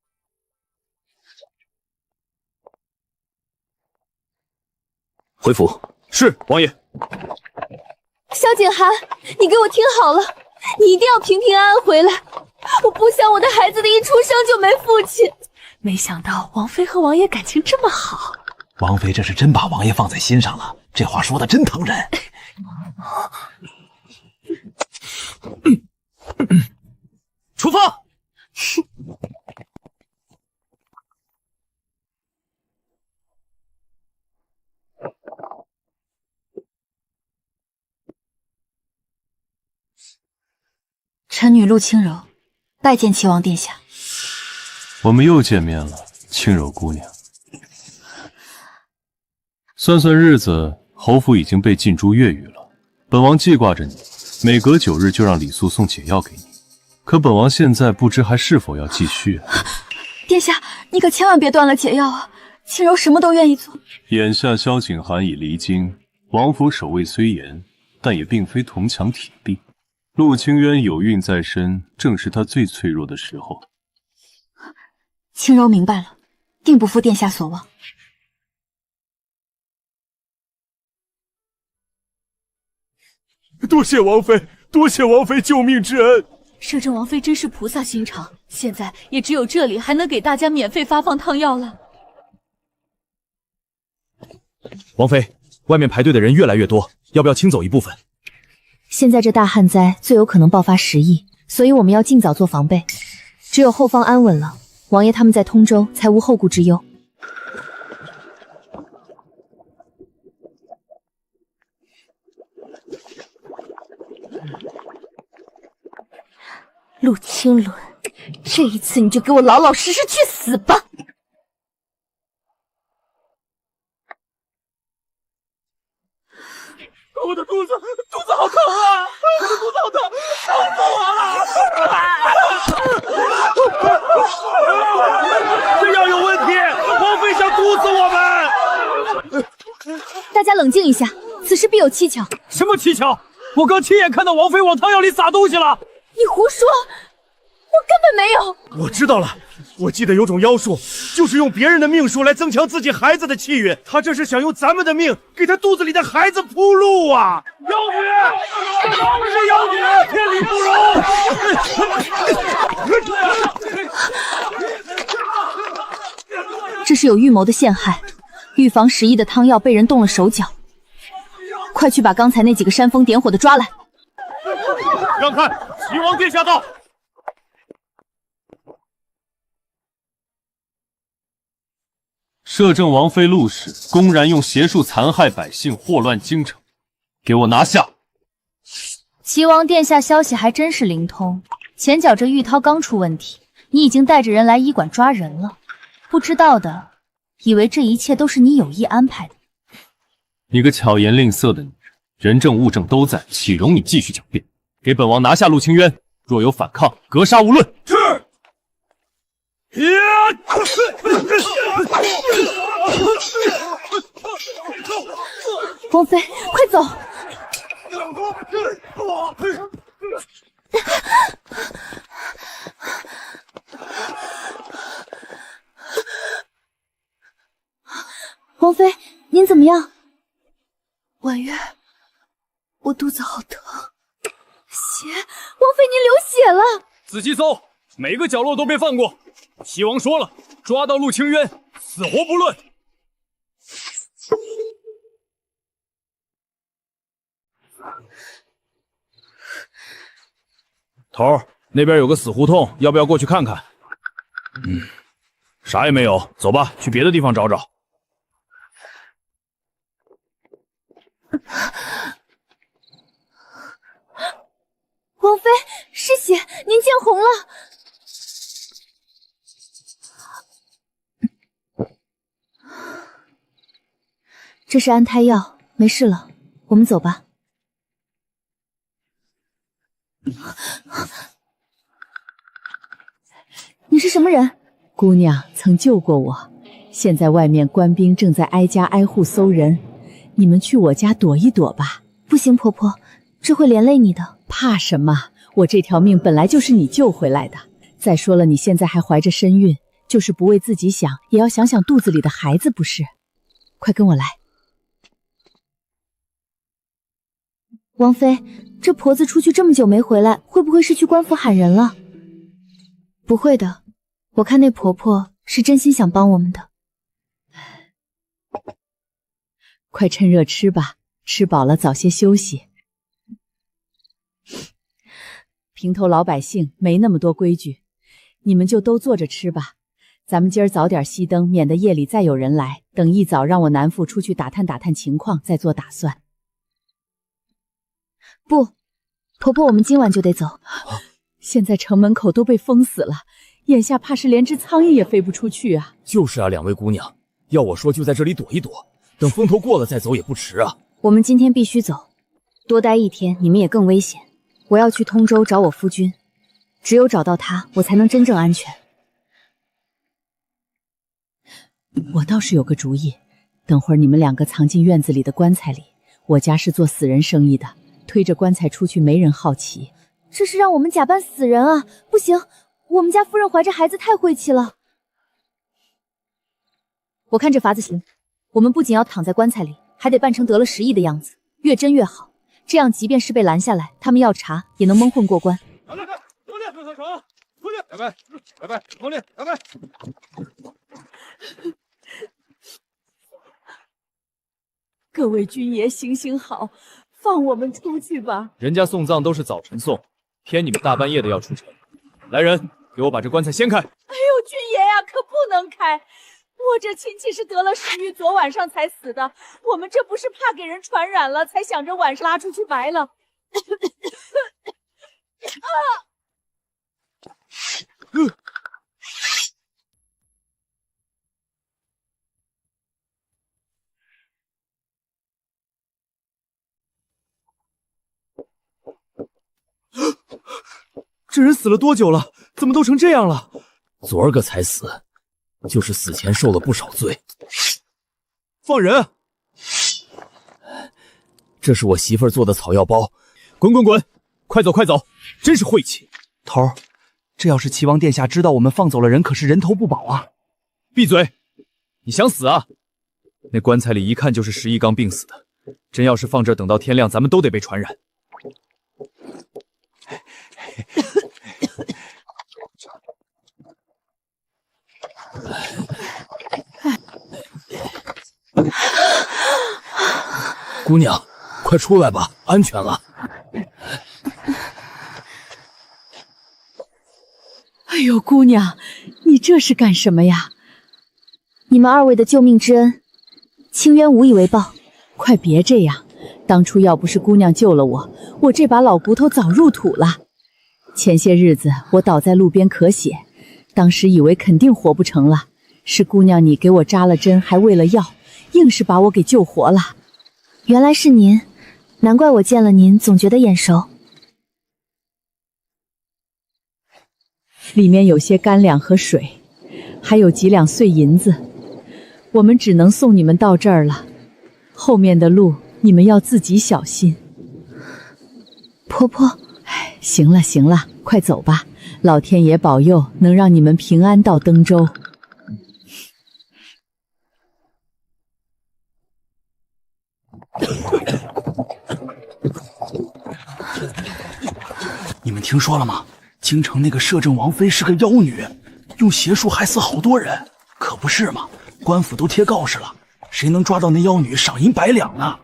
回府。是，王爷。萧景寒，你给我听好了，你一定要平平安安回来。我不想我的孩子的一出生就没父亲。没想到王妃和王爷感情这么好。王妃这是真把王爷放在心上了，这话说的真疼人。出发！臣女陆清柔，拜见齐王殿下。我们又见面了，清柔姑娘。算算日子，侯府已经被禁诸越狱了。本王记挂着你，每隔9日就让李素送解药给你。可本王现在不知还是否要继续啊？殿下，你可千万别断了解药啊！清柔什么都愿意做。眼下萧景寒已离京，王府守卫虽严，但也并非铜墙铁壁。陆清渊有孕在身，正是他最脆弱的时候。清柔明白了，定不负殿下所望。多谢王妃，多谢王妃救命之恩。摄政王妃真是菩萨心肠，现在也只有这里还能给大家免费发放汤药了。王妃，外面排队的人越来越多，要不要清走一部分？现在这大旱灾最有可能爆发10亿，所以我们要尽早做防备。只有后方安稳了，王爷他们在通州才无后顾之忧。陆清伦，这一次你就给我老老实实去死吧！我的肚子好疼啊！我的肚子好疼，疼死我了！这药有问题，王妃想毒死我们！大家冷静一下，此事必有蹊跷。什么蹊跷？我刚亲眼看到王妃往汤药里撒东西了。你胡说，我根本没有。我知道了，我记得有种妖术，就是用别人的命数来增强自己孩子的气运。他这是想用咱们的命给他肚子里的孩子铺路啊！妖女，是妖女，天理不容！这是有预谋的陷害，预防10亿的汤药被人动了手脚。快去把刚才那几个煽风点火的抓来！让开，齐王殿下到。摄政王妃陆氏公然用邪术残害百姓，祸乱京城，给我拿下！齐王殿下消息还真是灵通，前脚这玉涛刚出问题，你已经带着人来医馆抓人了。不知道的，以为这一切都是你有意安排的。你个巧言令色的女人，人证物证都在，岂容你继续狡辩？给本王拿下陆清渊，若有反抗，格杀勿论。是。王妃，快走！王妃，您怎么样？婉月，我肚子好疼。血，王妃您流血了！仔细搜，每个角落都被放过。齐王说了，抓到陆清渊，死活不论。头儿，那边有个死胡同，要不要过去看看？啥也没有，走吧，去别的地方找找。王妃，失血，您见红了。这是安胎药，没事了，我们走吧。你是什么人？姑娘曾救过我，现在外面官兵正在挨家挨户搜人，你们去我家躲一躲吧。不行，婆婆，这会连累你的。怕什么？我这条命本来就是你救回来的。再说了，你现在还怀着身孕，就是不为自己想，也要想想肚子里的孩子，不是？快跟我来。王妃，这婆子出去这么久没回来，会不会是去官府喊人了？不会的，我看那婆婆是真心想帮我们的。快趁热吃吧，吃饱了早些休息。平头老百姓没那么多规矩，你们就都坐着吃吧。咱们今儿早点熄灯，免得夜里再有人来。等一早让我南父出去打探打探情况，再做打算。不，婆婆，我们今晚就得走。现在城门口都被封死了，眼下怕是连只苍蝇也飞不出去啊！就是啊，两位姑娘，要我说就在这里躲一躲，等风头过了再走也不迟啊。我们今天必须走，多待一天你们也更危险。我要去通州找我夫君，只有找到他，我才能真正安全。我倒是有个主意，等会儿你们两个藏进院子里的棺材里，我家是做死人生意的，推着棺材出去没人好奇。这是让我们假扮死人啊！不行，我们家夫人怀着孩子太晦气了。我看这法子行，我们不仅要躺在棺材里，还得扮成得了10亿的样子，越真越好。这样即便是被拦下来，他们要查也能蒙混过关。各位军爷行行好，放我们出去吧。人家送葬都是早晨送，偏你们大半夜的要出城。来人，给我把这棺材掀开！哎呦，军爷呀，可不能开！我这亲戚是得了食欲，昨晚上才死的。我们这不是怕给人传染了，才想着晚上拉出去埋了。这人死了多久了？怎么都成这样了？昨儿个才死，就是死前受了不少罪。放人！这是我媳妇儿做的草药包，滚滚滚，快走快走！真是晦气。头儿，这要是齐王殿下知道我们放走了人，可是人头不保啊！闭嘴！你想死啊？那棺材里一看就是11刚病死的，真要是放这儿等到天亮，咱们都得被传染。姑娘，快出来吧，安全了。哎呦，姑娘，你这是干什么呀？你们2位的救命之恩，清渊无以为报。快别这样，当初要不是姑娘救了我，我这把老骨头早入土了。前些日子我倒在路边咳血，当时以为肯定活不成了，是姑娘你给我扎了针，还喂了药，硬是把我给救活了。原来是您，难怪我见了您总觉得眼熟。里面有些干粮和水，还有几两碎银子，我们只能送你们到这儿了。后面的路你们要自己小心。婆婆，行了行了，快走吧，老天爷保佑能让你们平安到登州。你们听说了吗？京城那个摄政王妃是个妖女，用邪术害死好多人，可不是吗？官府都贴告示了，谁能抓到那妖女，赏银100两呢。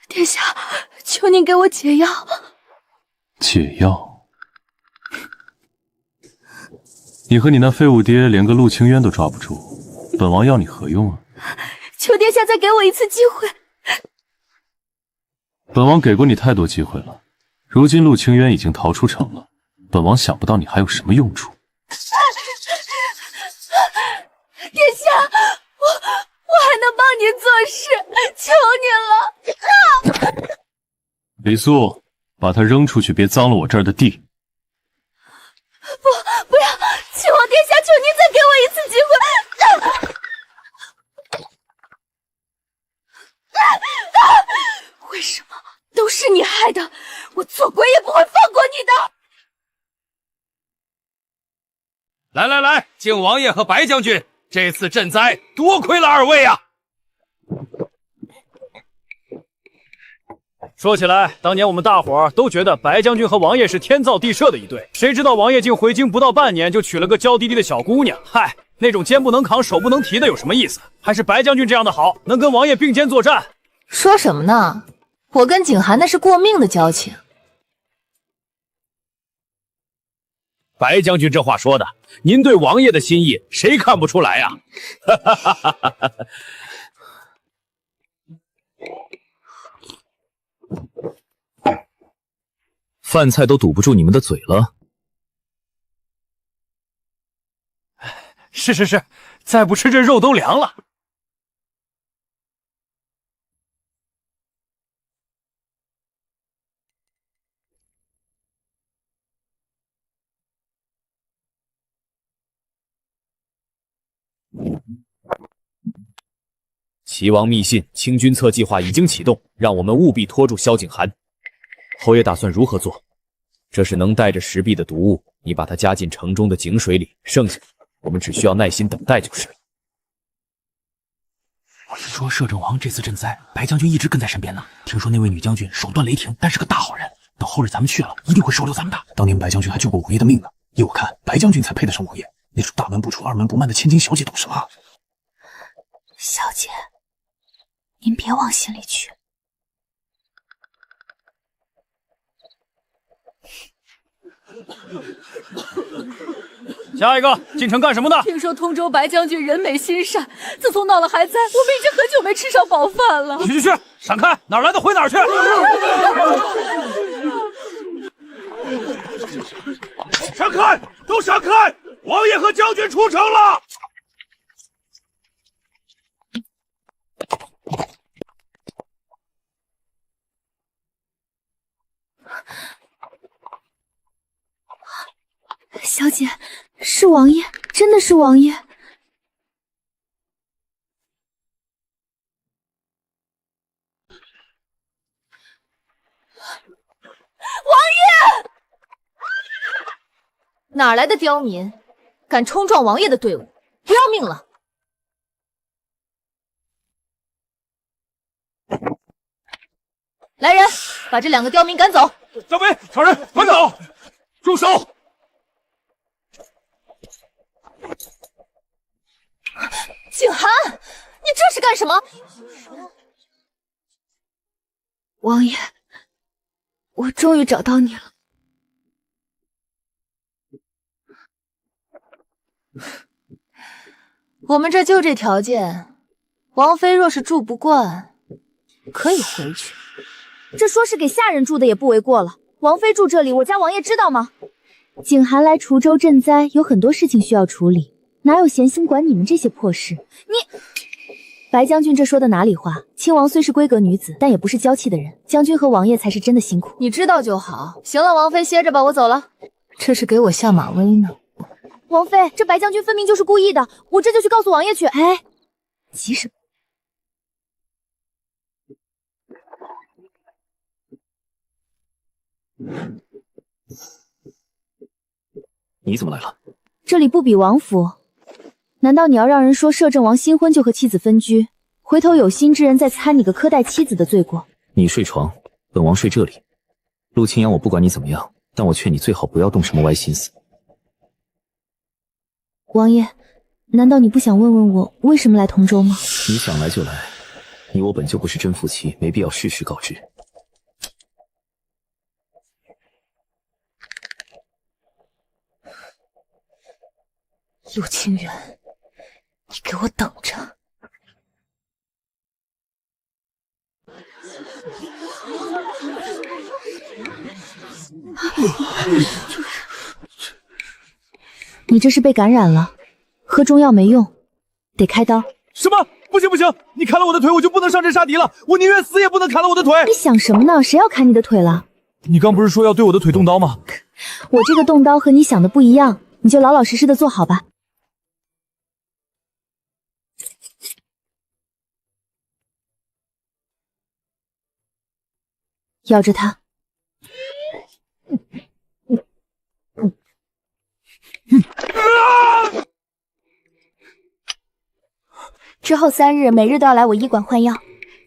殿下，求您给我解药。解药？你和你那废物爹连个陆清渊都抓不住，本王要你何用啊？求殿下再给我一次机会。本王给过你太多机会了，如今陆清渊已经逃出城了，本王想不到你还有什么用处。殿下，我还能帮您做事，求您了。李素，把他扔出去，别脏了我这儿的地。不要，秦王殿下，求您再给我一次机会。为什么都是你害的？我做鬼也不会放过你的！来来来，敬王爷和白将军，这次赈灾多亏了2位啊！说起来，当年我们大伙儿都觉得白将军和王爷是天造地设的一对，谁知道王爷竟回京不到半年就娶了个娇滴滴的小姑娘。嗨，那种肩不能扛手不能提的有什么意思？还是白将军这样的好，能跟王爷并肩作战。说什么呢？我跟景寒那是过命的交情。白将军这话说的，您对王爷的心意谁看不出来呀？饭菜都堵不住你们的嘴了。是，再不吃这肉都凉了。齐王密信，清君侧计划已经启动，让我们务必拖住萧景寒。侯爷打算如何做？这是能带着石壁的毒物，你把它加进城中的井水里，剩下的我们只需要耐心等待就是了。我听说摄政王这次赈灾，白将军一直跟在身边呢。听说那位女将军手段雷霆，但是个大好人。等后日咱们去了，一定会收留咱们的。当年白将军还救过王爷的命呢。依我看，白将军才配得上王爷。那种大门不出二门不迈的千金小姐懂什么？小姐，您别往心里去。下一个进城干什么的？听说通州白将军人美心善，自从闹了海灾，我们已经很久没吃上饱饭了。去，闪开！哪儿来的回哪儿去！闪开！都闪开！王爷和将军出城了！小姐，是王爷，真的是王爷。哪来的刁民，敢冲撞王爷的队伍，不要命了！来人，把这2个刁民赶走！小北，常人，快走！住手！景寒，你这是干什么？王爷，我终于找到你了。我们这就这条件，王妃若是住不惯，可以回去。这说是给下人住的也不为过了。王妃住这里，我家王爷知道吗？景寒来滁州赈灾，有很多事情需要处理，哪有闲心管你们这些破事？你，白将军这说的哪里话？亲王虽是闺阁女子，但也不是娇气的人。将军和王爷才是真的辛苦。你知道就好。行了，王妃歇着吧，我走了。这是给我下马威呢。王妃，这白将军分明就是故意的，我这就去告诉王爷去。哎，急什么？你怎么来了？这里不比王府，难道你要让人说摄政王新婚就和妻子分居，回头有心之人再参你个苛待妻子的罪过？你睡床，本王睡这里。陆清扬，我不管你怎么样，但我劝你最好不要动什么歪心思。王爷，难道你不想问问我为什么来同州吗？你想来就来，你我本就不是真夫妻，没必要事事告知。陆清源，你给我等着！你这是被感染了，喝中药没用，得开刀。什么？不行不行！你砍了我的腿，我就不能上阵杀敌了！我宁愿死也不能砍了我的腿！你想什么呢？谁要砍你的腿了？你刚不是说要对我的腿动刀吗？我这个动刀和你想的不一样，你就老老实实的坐好吧。咬着它。之后3日，每日都要来我医馆换药。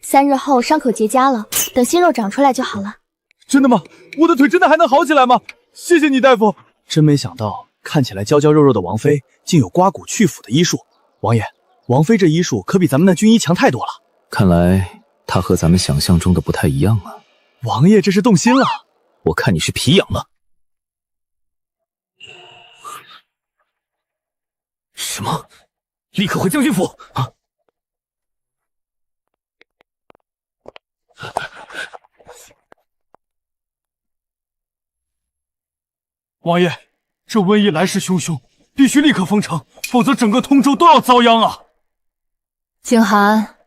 3日后伤口结痂了，等新肉长出来就好了。真的吗？我的腿真的还能好起来吗？谢谢你，大夫。真没想到，看起来娇娇肉肉的王妃竟有刮骨去腐的医术。王爷，王妃这医术可比咱们那军医强太多了。看来她和咱们想象中的不太一样啊。王爷这是动心了。我看你是皮痒了。什么？立刻回将军府啊！王爷，这瘟疫来势汹汹，必须立刻封城，否则整个通州都要遭殃啊！景寒，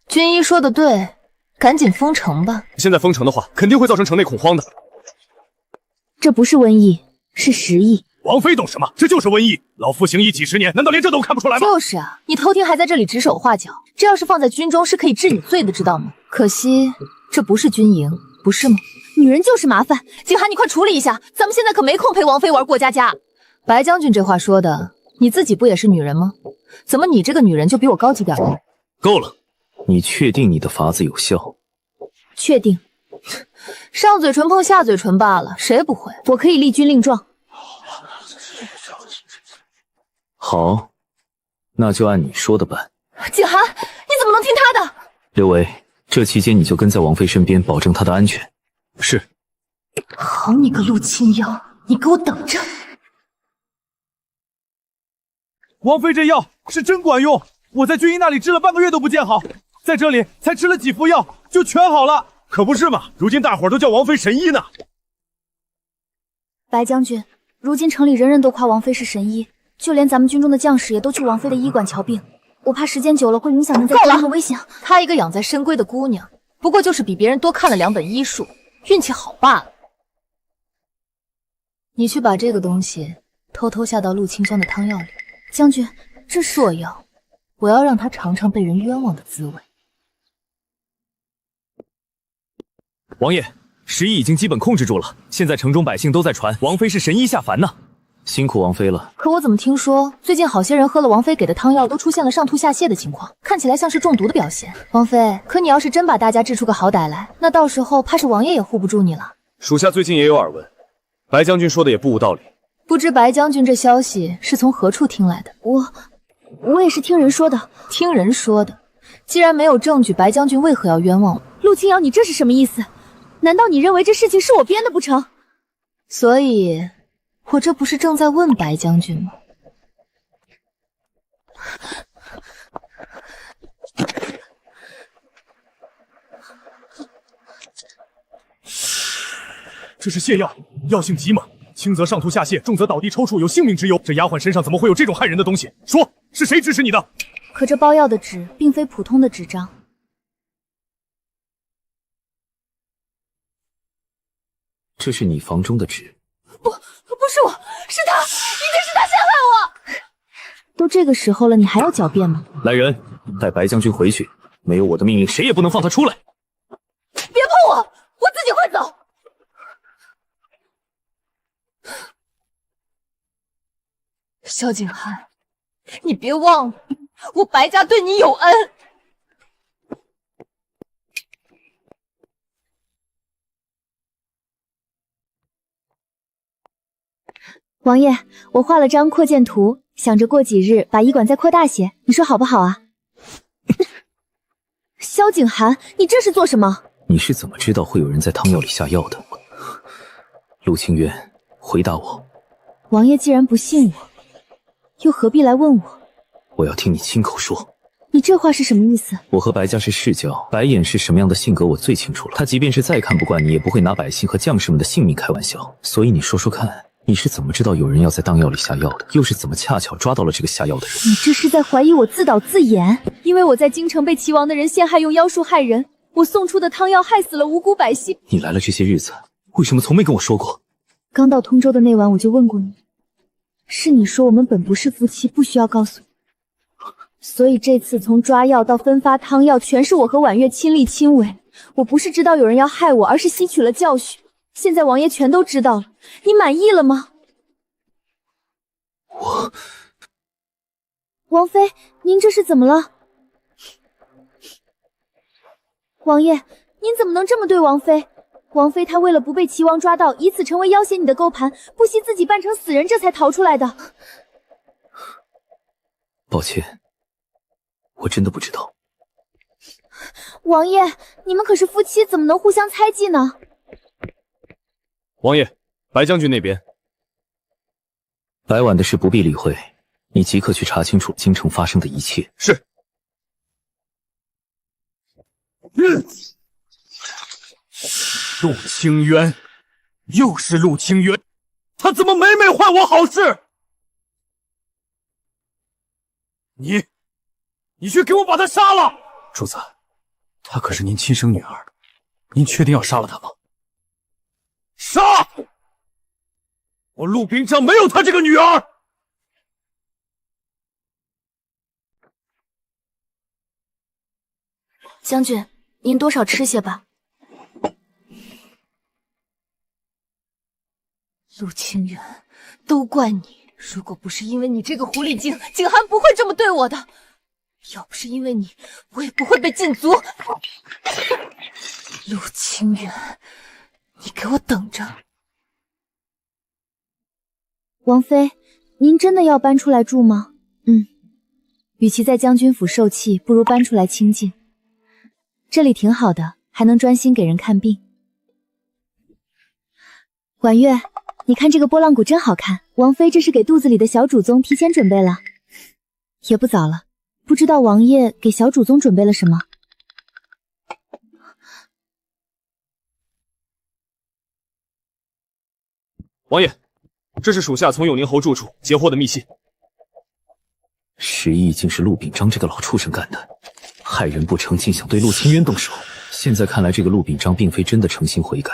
军医说的对，赶紧封城吧。现在封城的话，肯定会造成城内恐慌的。这不是瘟疫，是时疫。王妃懂什么？这就是瘟疫。老夫行医几十年，难道连这都看不出来吗？就是啊，你偷听还在这里指手画脚，这要是放在军中是可以治你罪的，知道吗？可惜这不是军营，不是吗？女人就是麻烦。景寒，你快处理一下，咱们现在可没空陪王妃玩过家家。白将军这话说的，你自己不也是女人吗？怎么你这个女人就比我高级点了？够了，你确定你的法子有效？确定。上嘴唇碰下嘴唇罢了，谁不会？我可以立军令状。好，那就按你说的办。景寒，你怎么能听他的？刘维，这期间你就跟在王妃身边，保证她的安全。是。好你个陆清扬，你给我等着！王妃这药是真管用，我在军医那里治了半个月都不见好，在这里才吃了几副药就全好了，可不是嘛？如今大伙儿都叫王妃神医呢。白将军，如今城里人人都夸王妃是神医。就连咱们军中的将士也都去王妃的医馆瞧病，我怕时间久了会影响您在军中的威信。她一个养在深闺的姑娘，不过就是比别人多看了2本医术，运气好罢了。你去把这个东西偷偷下到陆清江的汤药里。将军，这是做药，我要让他尝尝被人冤枉的滋味。王爷，时疫已经基本控制住了，现在城中百姓都在传王妃是神医下凡呢。辛苦王妃了。可我怎么听说最近好些人喝了王妃给的汤药，都出现了上吐下泻的情况，看起来像是中毒的表现。王妃，可你要是真把大家治出个好歹来，那到时候怕是王爷也护不住你了。属下最近也有耳闻，白将军说的也不无道理。不知白将军这消息是从何处听来的？我也是听人说的。听人说的。既然没有证据，白将军为何要冤枉我？陆清瑶，你这是什么意思？难道你认为这事情是我编的不成？所以，我这不是正在问白将军吗？这是泻药，药性极猛，轻则上吐下泻，重则倒地抽搐，有性命之忧。这丫鬟身上怎么会有这种害人的东西？说，是谁指使你的？可这包药的纸并非普通的纸张。这是你房中的纸。不是我，是他，一定是他陷害我。都这个时候了，你还要狡辩吗？来人，带白将军回去，没有我的命令，谁也不能放他出来。别碰我，我自己会走。萧景寒，你别忘了，我白家对你有恩。王爷，我画了张扩建图，想着过几日把医馆再扩大些，你说好不好啊？萧景寒，你这是做什么？你是怎么知道会有人在汤药里下药的？陆清渊，回答我。王爷既然不信我，又何必来问我？我要听你亲口说。你这话是什么意思？我和白家是世交，白眼是什么样的性格我最清楚了。他即便是再看不惯你，也不会拿百姓和将士们的性命开玩笑。所以你说说看，你是怎么知道有人要在当药里下药的？又是怎么恰巧抓到了这个下药的人？你这是在怀疑我自导自演？因为我在京城被齐王的人陷害，用妖术害人，我送出的汤药害死了无辜百姓。你来了这些日子，为什么从没跟我说过？刚到通州的那晚我就问过你，是你说我们本不是夫妻，不需要告诉你。所以这次从抓药到分发汤药，全是我和婉月亲力亲为。我不是知道有人要害我，而是吸取了教训。现在王爷全都知道了，你满意了吗？王妃，您这是怎么了？王爷，您怎么能这么对王妃？王妃她为了不被齐王抓到，以此成为要挟你的勾盘，不惜自己扮成死人，这才逃出来的。抱歉，我真的不知道。王爷，你们可是夫妻，怎么能互相猜忌呢？王爷，白将军那边，白婉的事不必理会，你即刻去查清楚京城发生的一切。是。陆清渊，又是陆清渊，他怎么每每坏我好事？你去给我把他杀了！主子，她可是您亲生女儿，您确定要杀了她吗？杀！我陆秉章没有他这个女儿。将军，您多少吃些吧。陆清渊，都怪你！如果不是因为你这个狐狸精，景寒不会这么对我的。要不是因为你，我也不会被禁足。陆清渊，你给我等着！王妃，您真的要搬出来住吗？与其在将军府受气，不如搬出来清静。这里挺好的，还能专心给人看病。婉月，你看这个拨浪鼓真好看，王妃这是给肚子里的小主宗提前准备了。也不早了，不知道王爷给小主宗准备了什么？王爷，这是属下从永宁侯住处截获的密信。石毅竟是陆秉章这个老畜生干的，害人不成，竟想对陆清渊动手。现在看来，这个陆秉章并非真的诚心悔改，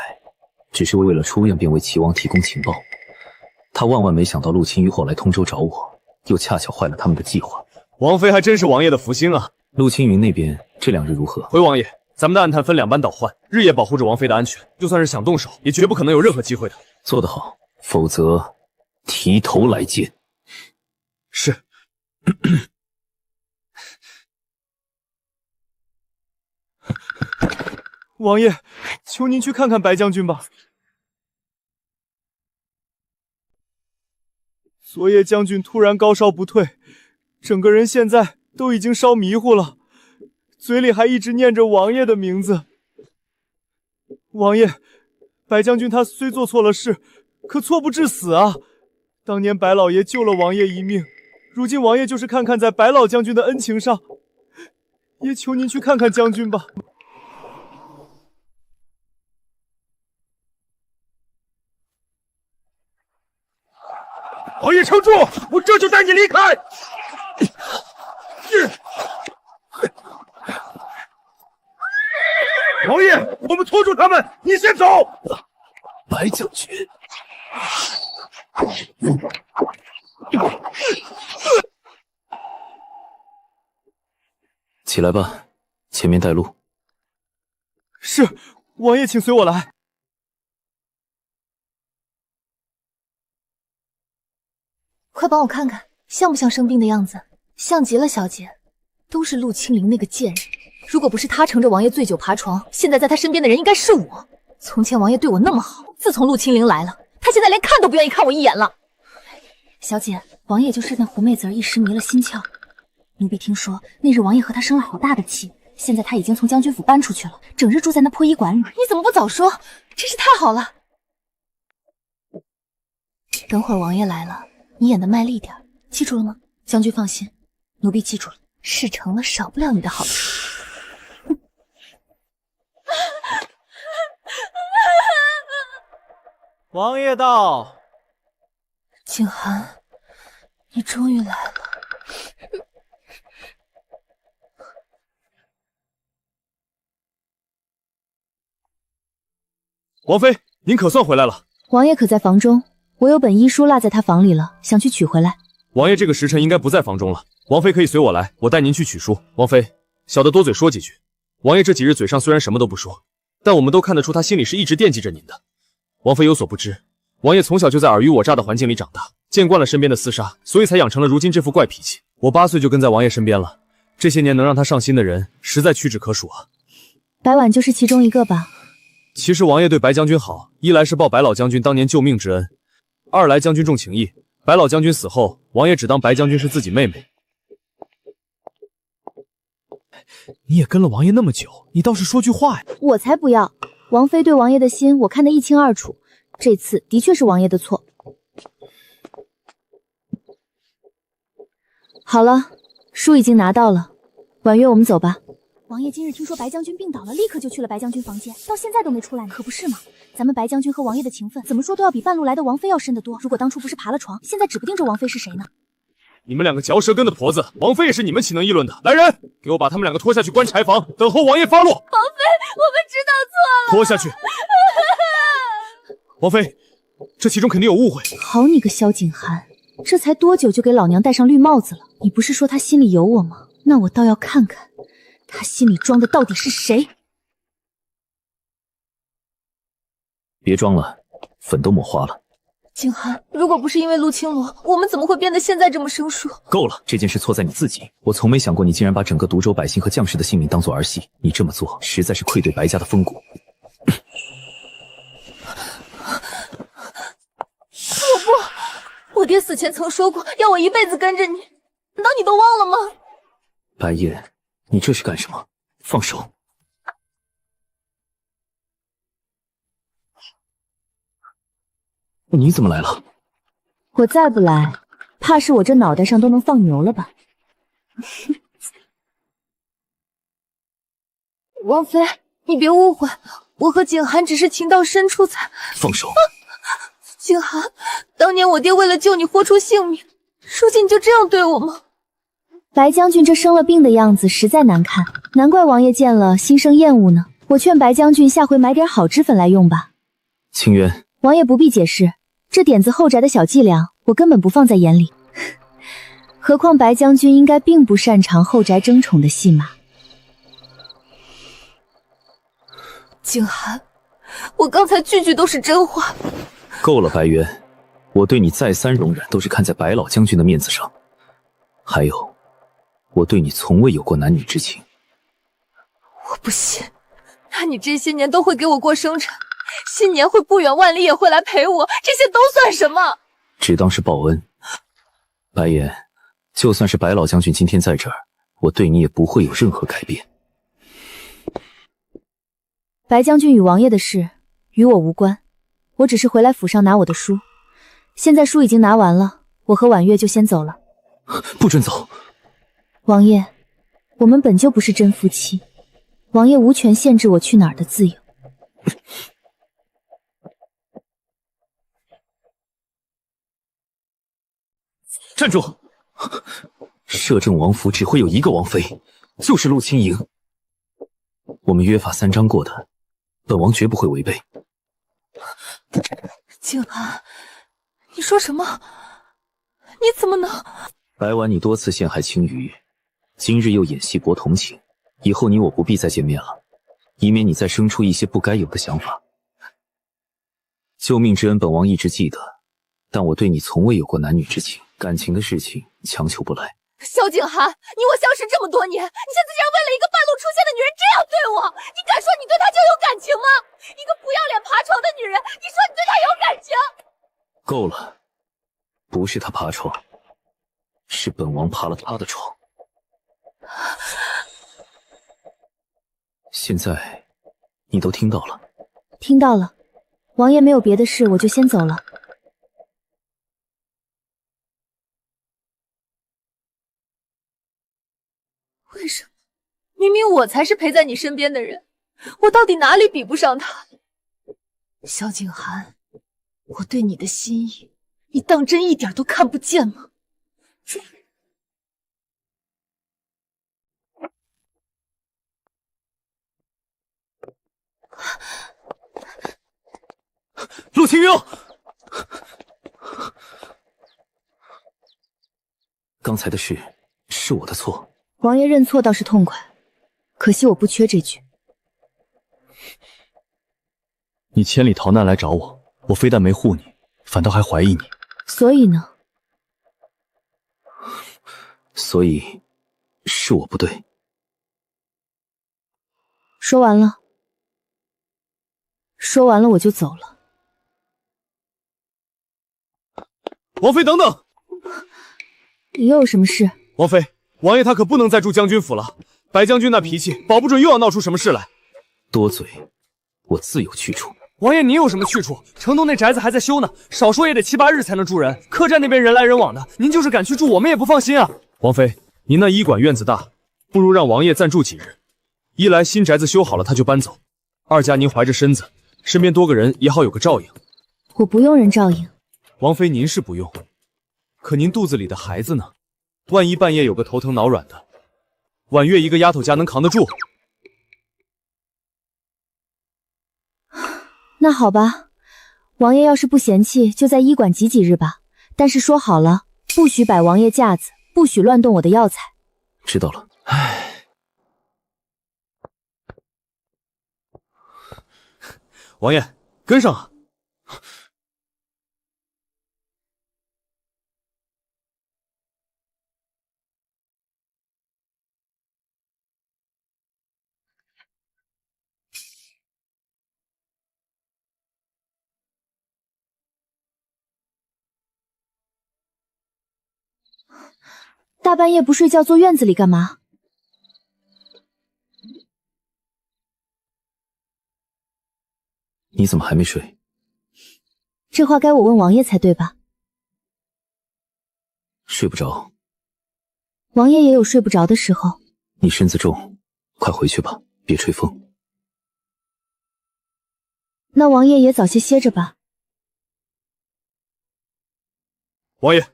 只是为了出院便为齐王提供情报。他万万没想到陆清渊后来通州找我，又恰巧坏了他们的计划。王妃还真是王爷的福星啊！陆青云那边这2日如何？回王爷，咱们的暗探分2班倒换，日夜保护着王妃的安全，就算是想动手，也绝不可能有任何机会的。做得好，否则提头来见。是。王爷，求您去看看白将军吧。昨夜将军突然高烧不退，整个人现在都已经烧迷糊了，嘴里还一直念着王爷的名字。王爷，白将军他虽做错了事，可错不致死啊！当年白老爷救了王爷一命，如今王爷就是看看在白老将军的恩情上，也求您去看看将军吧。王爷撑住，我这就带你离开。王爷，我们拖住他们，你先走。白将军，起来吧，前面带路。是，王爷请随我来。快帮我看看，像不像生病的样子？像极了，小姐。都是陆清灵那个贱人，如果不是他乘着王爷醉酒爬床，现在在他身边的人应该是我。从前王爷对我那么好，自从陆清灵来了，他现在连看都不愿意看我一眼了。小姐，王爷就是那狐媚子儿一时迷了心窍。奴婢听说那日王爷和他生了好大的气，现在他已经从将军府搬出去了，整日住在那破医馆里。你怎么不早说？真是太好了。等会儿王爷来了，你演得卖力点，记住了吗？将军放心，奴婢记住了，事成了少不了你的好处。王爷到。景寒，你终于来了。王妃，您可算回来了。王爷可在房中？我有本医书落在他房里了，想去取回来。王爷这个时辰应该不在房中了，王妃可以随我来，我带您去取书。王妃，小的多嘴说几句。王爷这几日嘴上虽然什么都不说，但我们都看得出他心里是一直惦记着您的。王妃有所不知，王爷从小就在尔虞我诈的环境里长大，见惯了身边的厮杀，所以才养成了如今这副怪脾气。我8岁就跟在王爷身边了，这些年能让他上心的人实在屈指可数啊。白婉就是其中一个吧？其实王爷对白将军好，一来是报白老将军当年救命之恩，二来将军重情义，白老将军死后，王爷只当白将军是自己妹妹。你也跟了王爷那么久，你倒是说句话呀！我才不要！王妃对王爷的心我看得一清二楚，这次的确是王爷的错。好了，书已经拿到了，婉约，我们走吧。王爷今日听说白将军病倒了，立刻就去了白将军房间，到现在都没出来呢。可不是嘛，咱们白将军和王爷的情分，怎么说都要比半路来的王妃要深得多。如果当初不是爬了床，现在指不定这王妃是谁呢。你们两个嚼舌根的婆子，王妃也是你们岂能议论的？来人，给我把他们两个拖下去关柴房，等候王爷发落。王妃，我们知道错了。拖下去。王妃，这其中肯定有误会。好你个萧景寒，这才多久就给老娘戴上绿帽子了？你不是说他心里有我吗？那我倒要看看他心里装的到底是谁。别装了，粉都抹花了。景寒，如果不是因为陆青罗，我们怎么会变得现在这么生疏？够了，这件事错在你自己。我从没想过你竟然把整个毒州百姓和将士的性命当作儿戏，你这么做实在是愧对白家的风骨。我不，我爹死前曾说过要我一辈子跟着你，难道你都忘了吗？白夜，你这是干什么？放手！你怎么来了？我再不来，怕是我这脑袋上都能放牛了吧？王妃，你别误会，我和景寒只是情到深处才……放手！景寒，当年我爹为了救你豁出性命，如今你就这样对我吗？白将军这生了病的样子实在难看，难怪王爷见了心生厌恶呢。我劝白将军下回买点好脂粉来用吧。清渊，王爷不必解释，这点子后宅的小伎俩，我根本不放在眼里。何况白将军应该并不擅长后宅争宠的戏码。景寒，我刚才句句都是真话。够了，白渊，我对你再三容忍，都是看在白老将军的面子上。还有，我对你从未有过男女之情。我不信，那你这些年都会给我过生辰，新年会不远万里也会来陪我，这些都算什么？只当是报恩。白岩，就算是白老将军今天在这儿，我对你也不会有任何改变。白将军与王爷的事与我无关，我只是回来府上拿我的书。现在书已经拿完了，我和婉月就先走了。不准走！王爷，我们本就不是真夫妻，王爷无权限制我去哪儿的自由。站住！摄政王府只会有一个王妃，就是陆清莹。我们约法3章过的，本王绝不会违背。静安，你说什么？你怎么能……白婉，你多次陷害青羽，今日又演戏博同情，以后你我不必再见面了，以免你再生出一些不该有的想法。救命之恩，本王一直记得，但我对你从未有过男女之情，感情的事情强求不来。萧景寒，你我相识这么多年，你现在竟然为了一个半路出现的女人这样对我，你敢说你对她就有感情吗？一个不要脸爬床的女人，你说你对她有感情？够了，不是她爬床，是本王爬了她的床。现在你都听到了。听到了，王爷没有别的事，我就先走了。为什么？明明我才是陪在你身边的人，我到底哪里比不上他？萧景寒，我对你的心意，你当真一点都看不见吗？陆清幽，刚才的事是我的错。王爷认错倒是痛快，可惜我不缺这句。你千里逃难来找我，我非但没护你，反倒还怀疑你。所以呢？所以是我不对。说完了。说完了我就走了。王妃等等！你又有什么事？王妃，王爷他可不能再住将军府了，白将军那脾气，保不准又要闹出什么事来。多嘴，我自有去处。王爷，你有什么去处？城东那宅子还在修呢，少说也得7、8日才能住人。客栈那边人来人往的，您就是敢去住，我们也不放心啊。王妃，您那医馆院子大，不如让王爷暂住几日。一来新宅子修好了他就搬走，二家您怀着身子，身边多个人也好有个照应。我不用人照应。王妃您是不用，可您肚子里的孩子呢？万一半夜有个头疼脑软的，婉月一个丫头家能扛得住？那好吧，王爷要是不嫌弃，就在医馆挤几日吧。但是说好了，不许摆王爷架子，不许乱动我的药材。知道了。唉，王爷，跟上啊！大半夜不睡觉坐院子里干嘛？你怎么还没睡？这话该我问王爷才对吧？睡不着。王爷也有睡不着的时候。你身子重，快回去吧，别吹风。那王爷也早些歇着吧。王爷，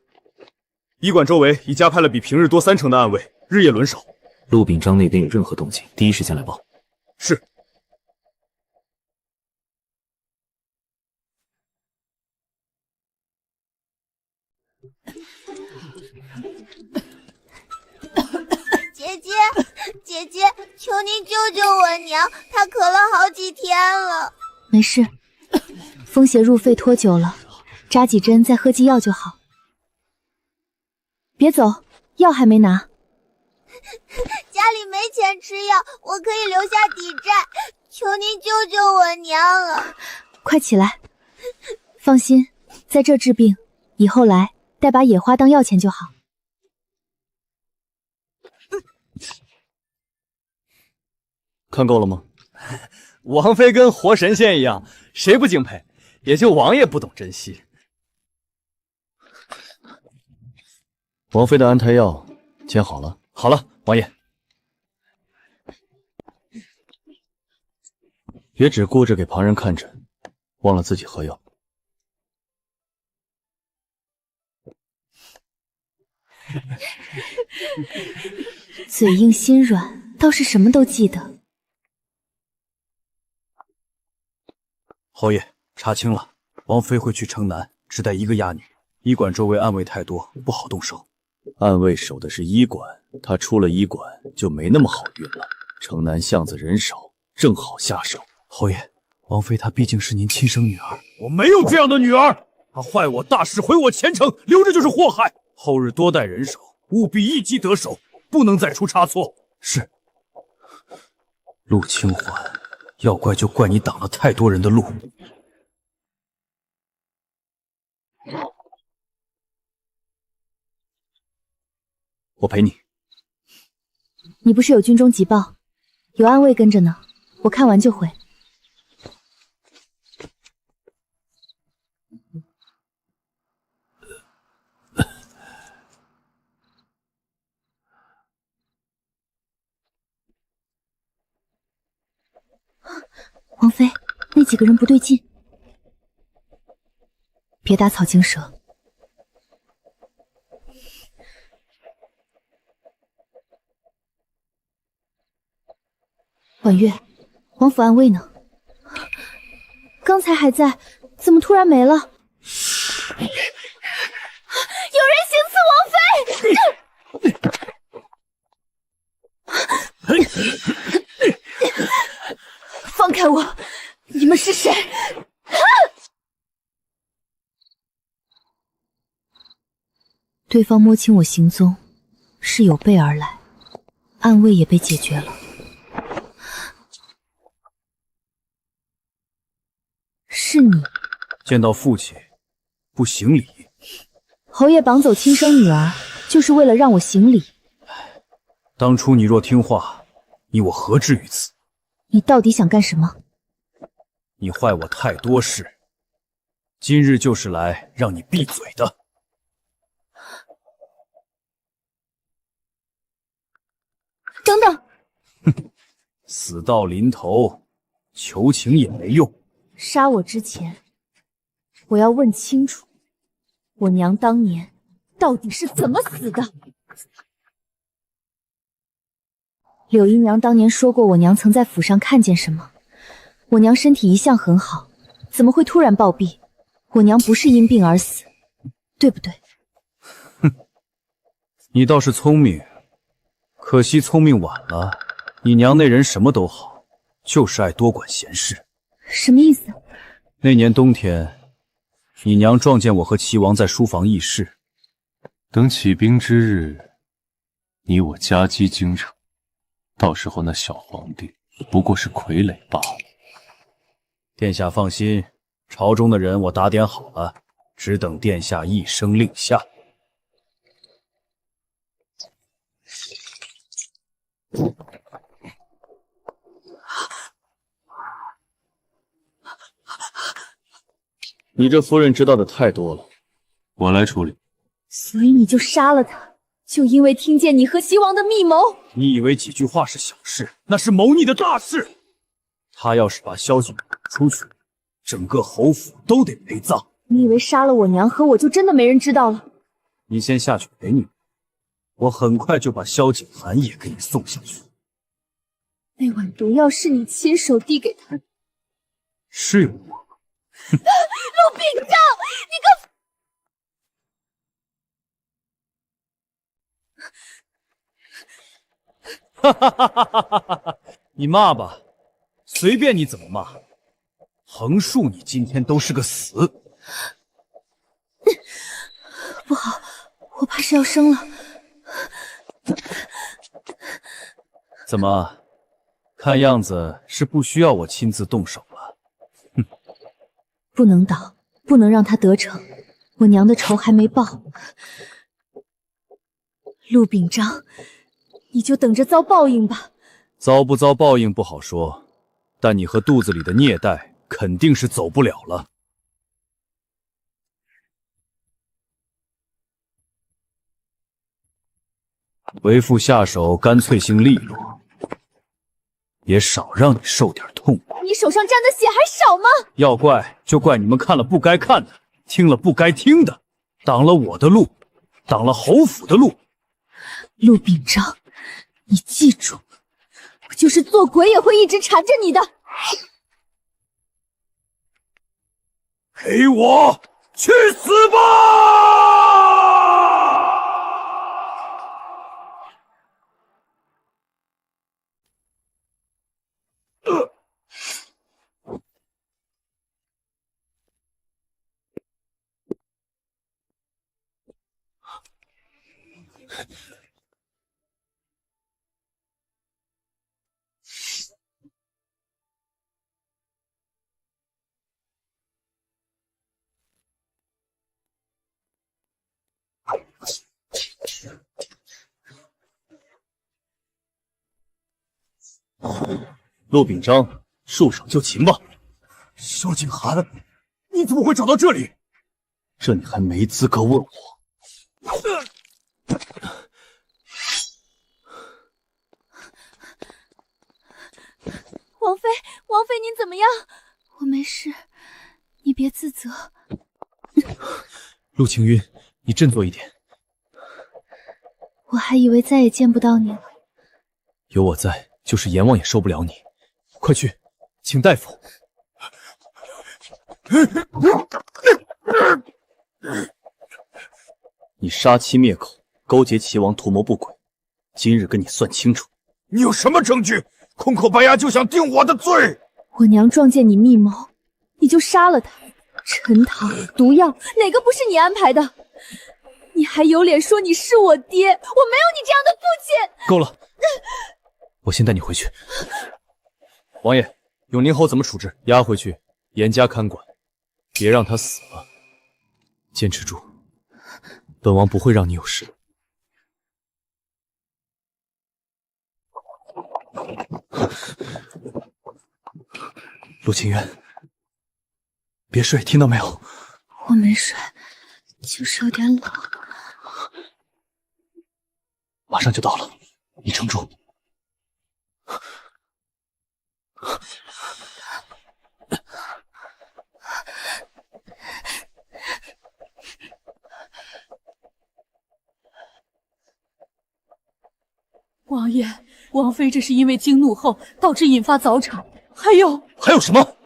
医馆周围已加派了比平日多3成的暗卫，日夜轮守。陆秉章那边有任何动静，第一时间来报。是。姐姐，求您救救我娘，她咳了好几天了。没事，风邪入肺拖久了，扎几针再喝剂药就好。别走，药还没拿。家里没钱吃药，我可以留下抵债，求您救救我娘啊！快起来，放心，在这治病，以后来带把野花当药钱就好。看够了吗？王妃跟活神仙一样，谁不敬佩？也就王爷不懂珍惜。王妃的安胎药煎好了。好了，王爷，别只顾着给旁人看诊，忘了自己喝药。嘴硬心软，倒是什么都记得。侯爷，查清了，王妃会去城南，只带1个哑女，医馆周围暗卫太多，不好动手。暗卫守的是医馆，他出了医馆就没那么好运了。城南巷子人少，正好下手。侯爷，王妃她毕竟是您亲生女儿，我没有这样的女儿，她坏我大事，毁我前程，留着就是祸害。后日多带人手，务必一击得手，不能再出差错。是。陆清欢，要怪就怪你挡了太多人的路。我陪你。你不是有军中急报，有暗卫跟着呢，我看完就回。王妃，那几个人不对劲，别打草惊蛇。婉月，王府暗卫呢？刚才还在，怎么突然没了？有人行刺王妃！放开我！你们是谁？对方摸清我行踪，是有备而来，暗卫也被解决了。是你见到父亲不行礼，侯爷绑走亲生女儿，就是为了让我行礼。当初你若听话，你我何至于此？你到底想干什么？你坏我太多事，今日就是来让你闭嘴的。等等！死到临头，求情也没用。杀我之前，我要问清楚，我娘当年到底是怎么死的？柳姨娘当年说过，我娘曾在府上看见什么。我娘身体一向很好，怎么会突然暴毙？我娘不是因病而死，对不对？哼，你倒是聪明，可惜聪明晚了。你娘那人什么都好，就是爱多管闲事。什么意思？那年冬天，你娘撞见我和齐王在书房议事。等起兵之日，你我夹击京城，到时候那小皇帝不过是傀儡罢了。殿下放心，朝中的人我打点好了，只等殿下一声令下。你这夫人知道的太多了，我来处理。所以你就杀了他，就因为听见你和齐王的密谋？你以为几句话是小事，那是谋逆的大事。他要是把消息出去，整个侯府都得陪葬。你以为杀了我娘和我就真的没人知道了？你先下去陪你，我很快就把萧景寒也给你送下去。那碗毒药是你亲手递给他的？是我。陆秉章，你个……哈哈哈哈哈哈！你骂吧，随便你怎么骂，横竖你今天都是个死。不好，我怕是要生了。怎么？看样子是不需要我亲自动手了。哼，不能倒，不能让他得逞。我娘的仇还没报。陆秉章，你就等着遭报应吧。遭不遭报应不好说，但你和肚子里的孽袋肯定是走不了了。为父下手干脆性利落，也少让你受点痛苦。你手上沾的血还少吗？要怪就怪你们看了不该看的，听了不该听的，挡了我的路，挡了侯府的路。陆秉章，你记住，我就是做鬼也会一直缠着你的。给我去死吧！陆秉章，束手就擒吧。萧景寒，你怎么会找到这里？这你还没资格问我。王妃，王妃，您怎么样？我没事，你别自责。陆青云，你振作一点。我还以为再也见不到你了。有我在，就是阎王也受不了你。快去，请大夫。你杀妻灭口，勾结齐王，图谋不轨，今日跟你算清楚。你有什么证据？空口白牙就想定我的罪？我娘撞见你密谋，你就杀了她。陈塘、毒药，哪个不是你安排的？你还有脸说你是我爹？我没有你这样的父亲。够了，我先带你回去。王爷，永宁侯怎么处置？押回去，严加看管，别让他死了。坚持住，本王不会让你有事。陆清渊，别睡，听到没有？我没睡，就是有点冷。马上就到了，你撑住。王爷，王妃这是因为惊怒后导致引发早产，还有什么？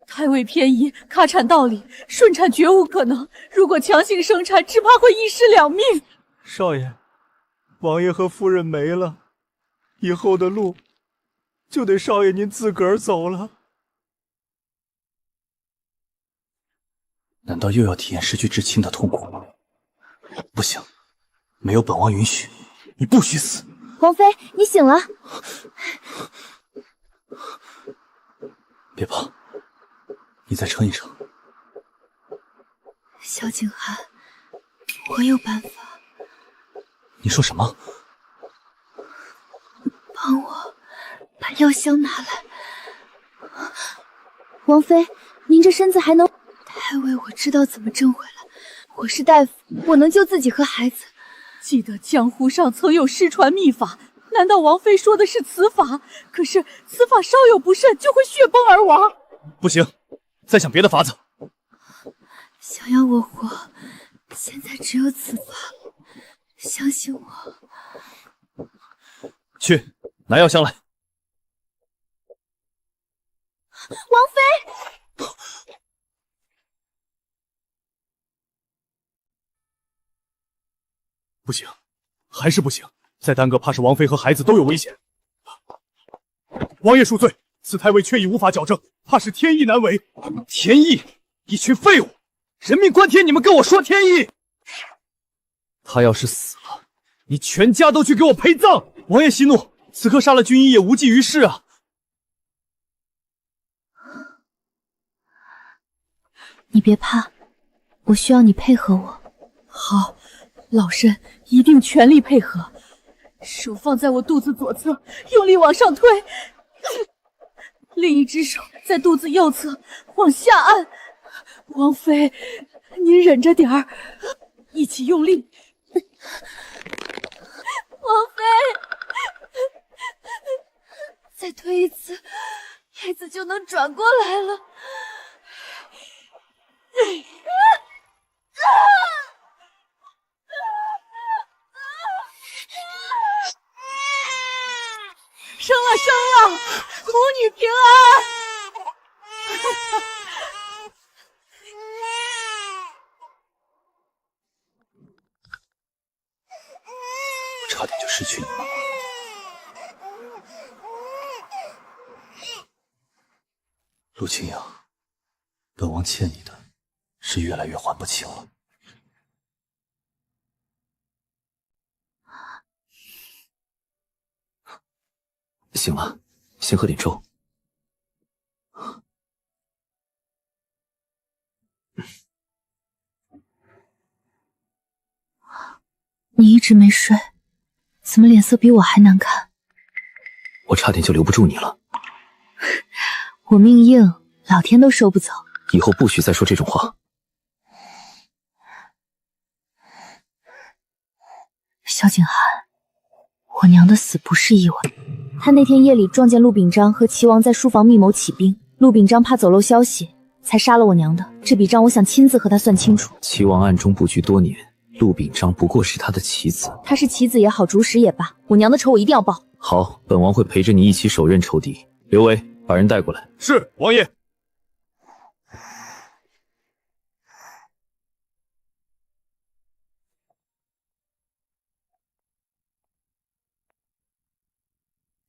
胎位偏移，卡产道理，顺产绝无可能。如果强行生产，只怕会一尸两命。少爷，王爷和夫人没了，以后的路就得少爷您自个儿走了。难道又要体验失去至亲的痛苦？不行，没有本王允许，你不许死！王妃，你醒了。别怕，你再撑一撑。萧景寒，我有办法。你说什么？帮我把药箱拿来。王妃，您这身子还能？胎位我知道怎么挣回来。我是大夫，我能救自己和孩子。记得江湖上曾有失传秘法，难道王妃说的是此法？可是此法稍有不慎就会血崩而亡。不行，再想别的法子。想要我活，现在只有此法了。相信我。去拿药箱来。王妃，不行，还是不行，再耽搁怕是王妃和孩子都有危险。王爷恕罪，此胎位确已无法矫正，怕是天意难违。天意，一群废物！人命关天，你们跟我说天意。他要是死了，你全家都去给我陪葬！王爷息怒，此刻杀了军医也无济于事啊。你别怕，我需要你配合我。好，老身一定全力配合。手放在我肚子左侧，用力往上推，另一只手在肚子右侧往下按。王妃，您忍着点儿，一起用力。王妃，再推一次，叶子就能转过来了。生了生了，母女平安。我差点就失去你了。陆清扬，本王欠你的是越来越还不清了。醒了，先喝点粥。你一直没睡，怎么脸色比我还难看？我差点就留不住你了。我命硬，老天都收不走。以后不许再说这种话。萧景寒，我娘的死不是意外。他那天夜里撞见陆秉章和齐王在书房密谋起兵，陆秉章怕走漏消息，才杀了我娘的。这笔账我想亲自和他算清楚。齐王暗中布局多年，陆秉章不过是他的棋子。他是棋子也好，主使也罢，我娘的仇我一定要报。好，本王会陪着你一起手刃仇敌。刘维，把人带过来。是，王爷。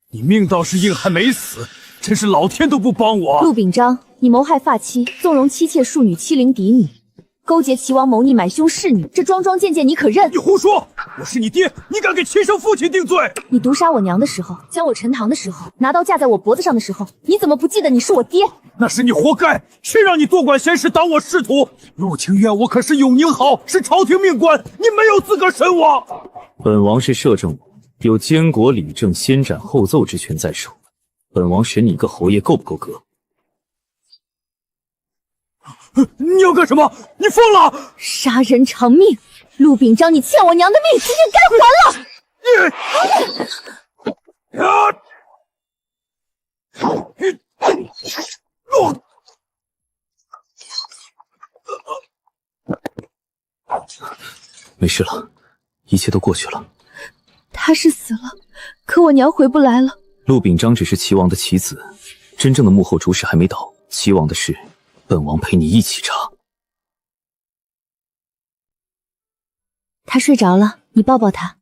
你命倒是硬，还没死，真是老天都不帮我。陆秉章，你谋害发妻，纵容妻妾庶女欺凌嫡女，勾结齐王谋逆买凶弑女，这桩桩件件你可认？你胡说！我是你爹，你敢给亲生父亲定罪？你毒杀我娘的时候，将我沉塘的时候，拿刀架在我脖子上的时候，你怎么不记得你是我爹？那是你活该，谁让你多管闲事，挡我仕途？陆清渊，我可是永宁侯，是朝廷命官，你没有资格审我。本王是摄政王，有监国理政、先斩后奏之权在手。本王审你个侯爷够不够格？你要干什么？你疯了！杀人偿命，陆秉章，你欠我娘的命，今天该还了。没事了，一切都过去了。他是死了，可我娘回不来了。陆秉章只是齐王的棋子，真正的幕后主使还没倒。齐王的事，本王陪你一起查。他睡着了，你抱抱他。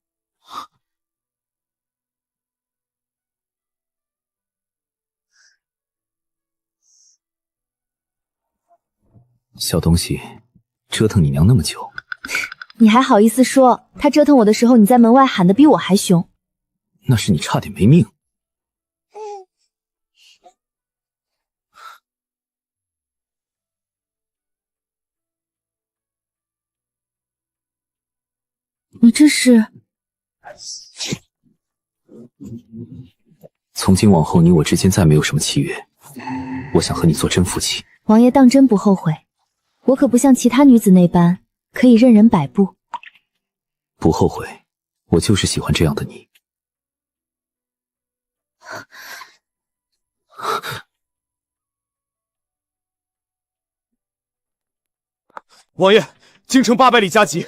小东西，折腾你娘那么久，你还好意思说？他折腾我的时候，你在门外喊得比我还凶。那是你差点没命。你这是？从今往后，你我之间再没有什么契约。我想和你做真夫妻。王爷当真不后悔？我可不像其他女子那般可以任人摆布。不后悔，我就是喜欢这样的你。王爷，京城800里加急。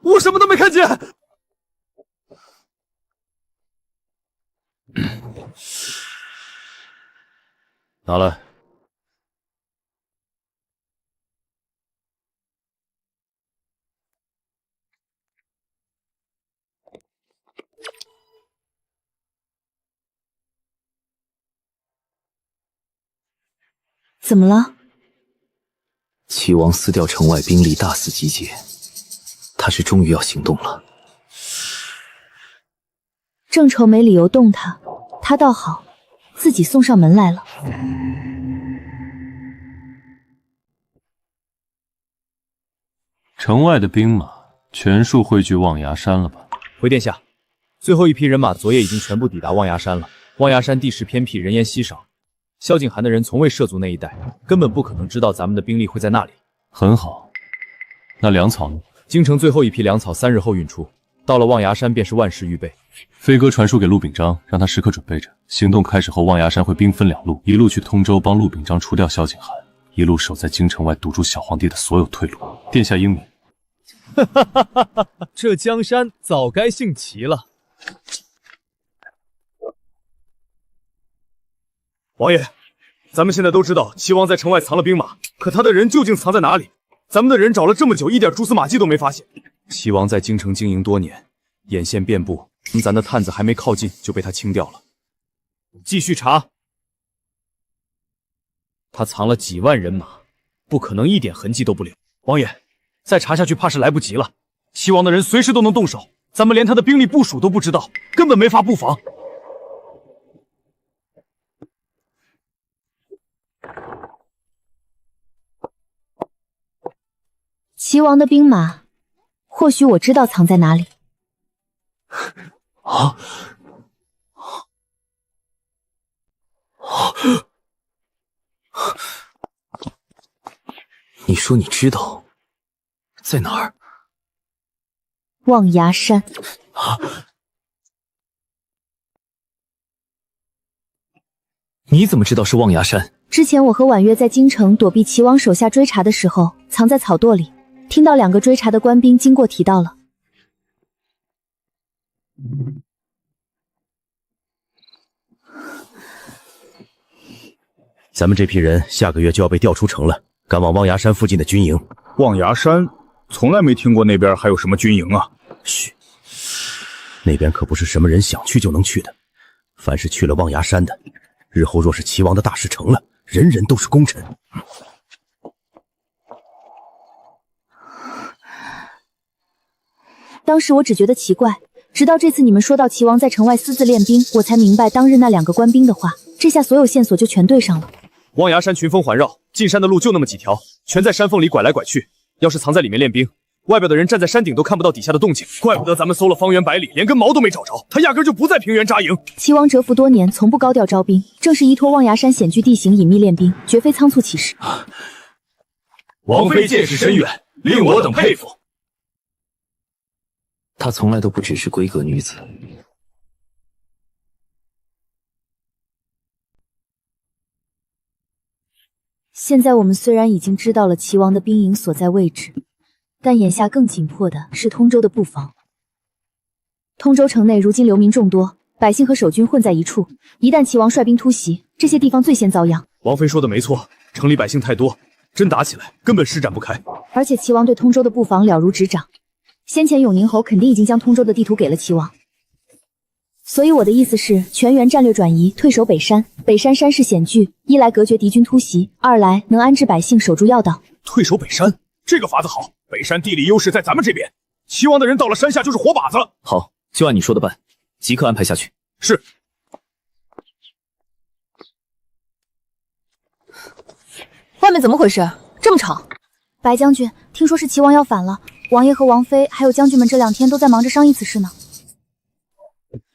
我什么都没看见。拿来。怎么了？齐王撕掉城外兵力，大肆集结，他是终于要行动了。正愁没理由动他，他倒好，自己送上门来了。城外的兵马全数汇聚望崖山了吧？回殿下，最后一批人马昨夜已经全部抵达望崖山了。望崖山地势偏僻，人烟稀少，萧景寒的人从未涉足那一带，根本不可能知道咱们的兵力会在那里。很好，那粮草呢？京城最后一批粮草3日后运出，到了望崖山便是万事预备。飞哥传书给陆秉章，让他时刻准备着。行动开始后，望崖山会兵分2路，一路去通州帮陆秉章除掉萧景寒，一路守在京城外堵住小皇帝的所有退路。殿下英明。这江山早该姓齐了。王爷，咱们现在都知道齐王在城外藏了兵马，可他的人究竟藏在哪里？咱们的人找了这么久，一点蛛丝马迹都没发现。齐王在京城经营多年，眼线遍布，咱的探子还没靠近就被他清掉了。继续查，他藏了几万人马，不可能一点痕迹都不留。王爷，再查下去怕是来不及了。齐王的人随时都能动手，咱们连他的兵力部署都不知道，根本没法布防。齐王的兵马，或许我知道藏在哪里。啊！你说你知道在哪儿？望崖山。啊！你怎么知道是望崖山？之前我和婉月在京城躲避齐王手下追查的时候，藏在草垛里，听到2个追查的官兵经过提到了。咱们这批人下个月就要被调出城了，赶往望崖山附近的军营。望崖山从来没听过那边还有什么军营啊。嘘，那边可不是什么人想去就能去的。凡是去了望崖山的，日后若是齐王的大事成了，人人都是功臣。当时我只觉得奇怪，直到这次你们说到齐王在城外私自练兵，我才明白当日那2个官兵的话，这下所有线索就全对上了。望崖山群峰环绕，进山的路就那么几条，全在山缝里拐来拐去。要是藏在里面练兵，外边的人站在山顶都看不到底下的动静，怪不得咱们搜了方圆百里，连根毛都没找着，他压根就不在平原扎营。齐王蛰伏多年，从不高调招兵，正是依托望崖山险峻地形隐秘练兵，绝非仓促起事。王妃见识深远，令我等佩服。她从来都不只是闺阁女子。现在我们虽然已经知道了齐王的兵营所在位置，但眼下更紧迫的是通州的布防。通州城内如今流民众多，百姓和守军混在一处，一旦齐王率兵突袭，这些地方最先遭殃。王妃说的没错，城里百姓太多，真打起来根本施展不开。而且齐王对通州的布防了如指掌，先前永宁侯肯定已经将通州的地图给了齐王。所以我的意思是，全员战略转移，退守北山。北山山势险峻，一来隔绝敌军突袭，二来能安置百姓，守住要道。退守北山，这个法子好。北山地理优势在咱们这边，齐王的人到了山下就是活靶子。好，就按你说的办，即刻安排下去。是。外面怎么回事？这么吵！白将军，听说是齐王要反了，王爷和王妃还有将军们这2天都在忙着商议此事呢。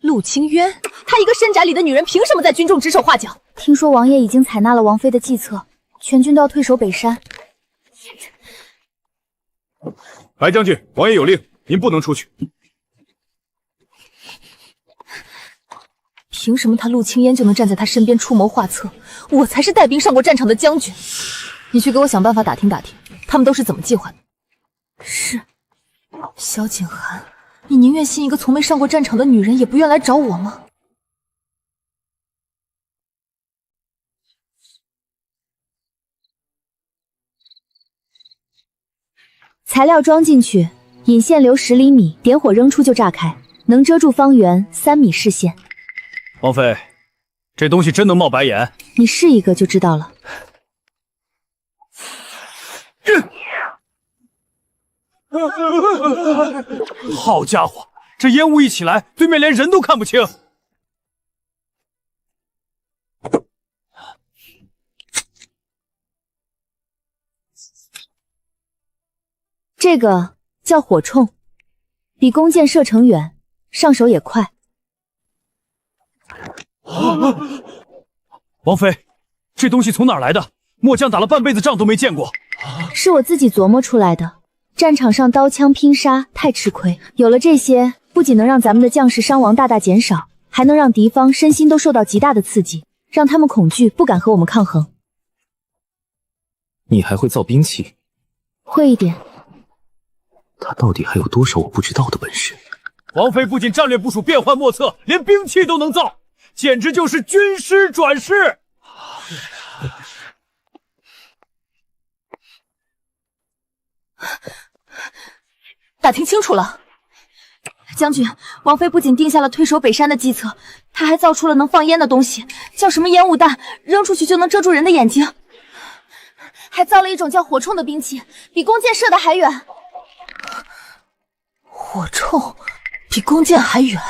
陆清渊，她一个深宅里的女人，凭什么在军中指手画脚？听说王爷已经采纳了王妃的计策，全军都要退守北山。白将军，王爷有令，您不能出去。凭什么他陆清烟就能站在他身边出谋划策？我才是带兵上过战场的将军。你去给我想办法打听打听，他们都是怎么计划的。是，萧景寒，你宁愿信一个从没上过战场的女人，也不愿来找我吗？材料装进去，引线流10厘米，点火扔出就炸开，能遮住方圆3米视线。王妃，这东西真能冒白眼？你试一个就知道了。好家伙，这烟雾一起来，对面连人都看不清。这个叫火铳，比弓箭射程远，上手也快。王妃，这东西从哪儿来的？末将打了半辈子仗都没见过。是我自己琢磨出来的。战场上刀枪拼杀太吃亏，有了这些，不仅能让咱们的将士伤亡大大减少，还能让敌方身心都受到极大的刺激，让他们恐惧，不敢和我们抗衡。你还会造兵器？会一点。他到底还有多少我不知道的本事？王妃不仅战略部署变幻莫测，连兵器都能造，简直就是军师转世。打听清楚了，将军，王妃不仅定下了退守北山的计策，她还造出了能放烟的东西，叫什么烟雾弹，扔出去就能遮住人的眼睛，还造了一种叫火铳的兵器，比弓箭射得还远。火铳比弓箭还远，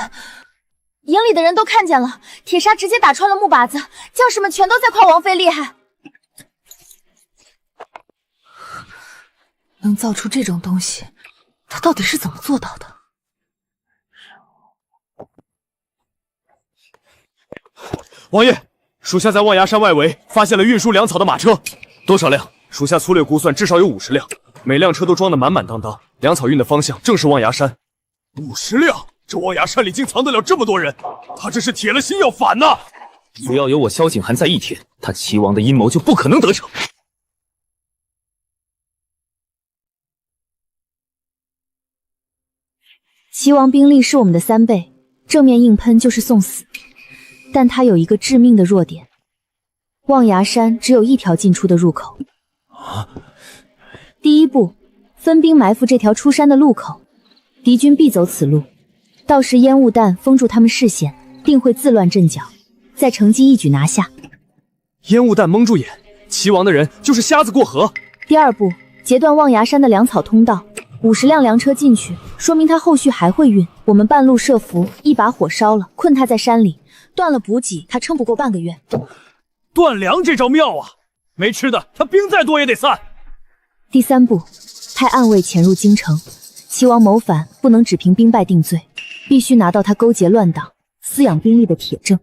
营里的人都看见了，铁砂直接打穿了木靶子，将士们全都在夸王妃厉害。能造出这种东西，他到底是怎么做到的？王爷，属下在望崖山外围发现了运输粮草的马车，多少辆？属下粗略估算，至少有50辆，每辆车都装得满满当当。粮草运的方向正是望崖山。50辆？这望崖山里竟藏得了这么多人？他这是铁了心要反呐！只要有我萧景寒在一天，他齐王的阴谋就不可能得逞。齐王兵力是我们的3倍，正面硬喷就是送死。但他有一个致命的弱点，望崖山只有一条进出的入口。第一步，分兵埋伏这条出山的路口，敌军必走此路，到时烟雾弹封住他们视线，定会自乱阵脚，再乘机一举拿下。烟雾弹蒙住眼，齐王的人就是瞎子过河。第二步，截断望崖山的粮草通道，50辆粮车进去，说明他后续还会运。我们半路设伏，一把火烧了，困他在山里，断了补给，他撑不过半个月。断粮这招妙啊！没吃的，他兵再多也得散。第三步，派暗卫潜入京城。齐王谋反，不能只凭兵败定罪，必须拿到他勾结乱党、私养兵力的铁证。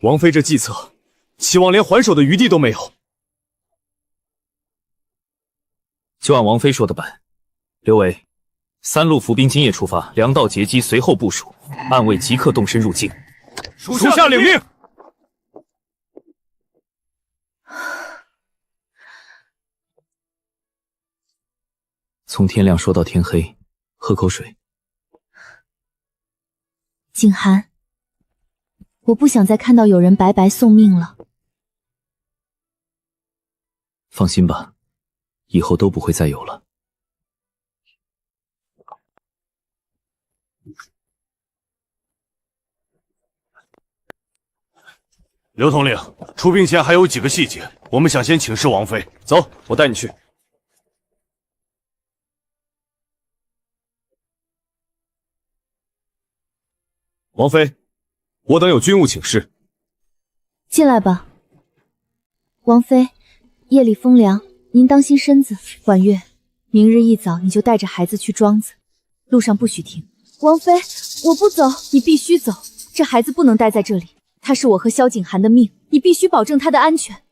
王妃这计策，齐王连还手的余地都没有。就按王妃说的办。刘伟，3路伏兵今夜出发，粮道截击随后部署，暗卫即刻动身入境。属下领命。从天亮说到天黑，喝口水。景寒，我不想再看到有人白白送命了。放心吧，以后都不会再有了。刘统领，出兵前还有几个细节，我们想先请示王妃。走，我带你去。王妃，我等有军务请示。进来吧。王妃，夜里风凉，您当心身子。婉月，明日一早你就带着孩子去庄子，路上不许停。王妃，我不走，你必须走。这孩子不能待在这里，他是我和萧景寒的命，你必须保证他的安全。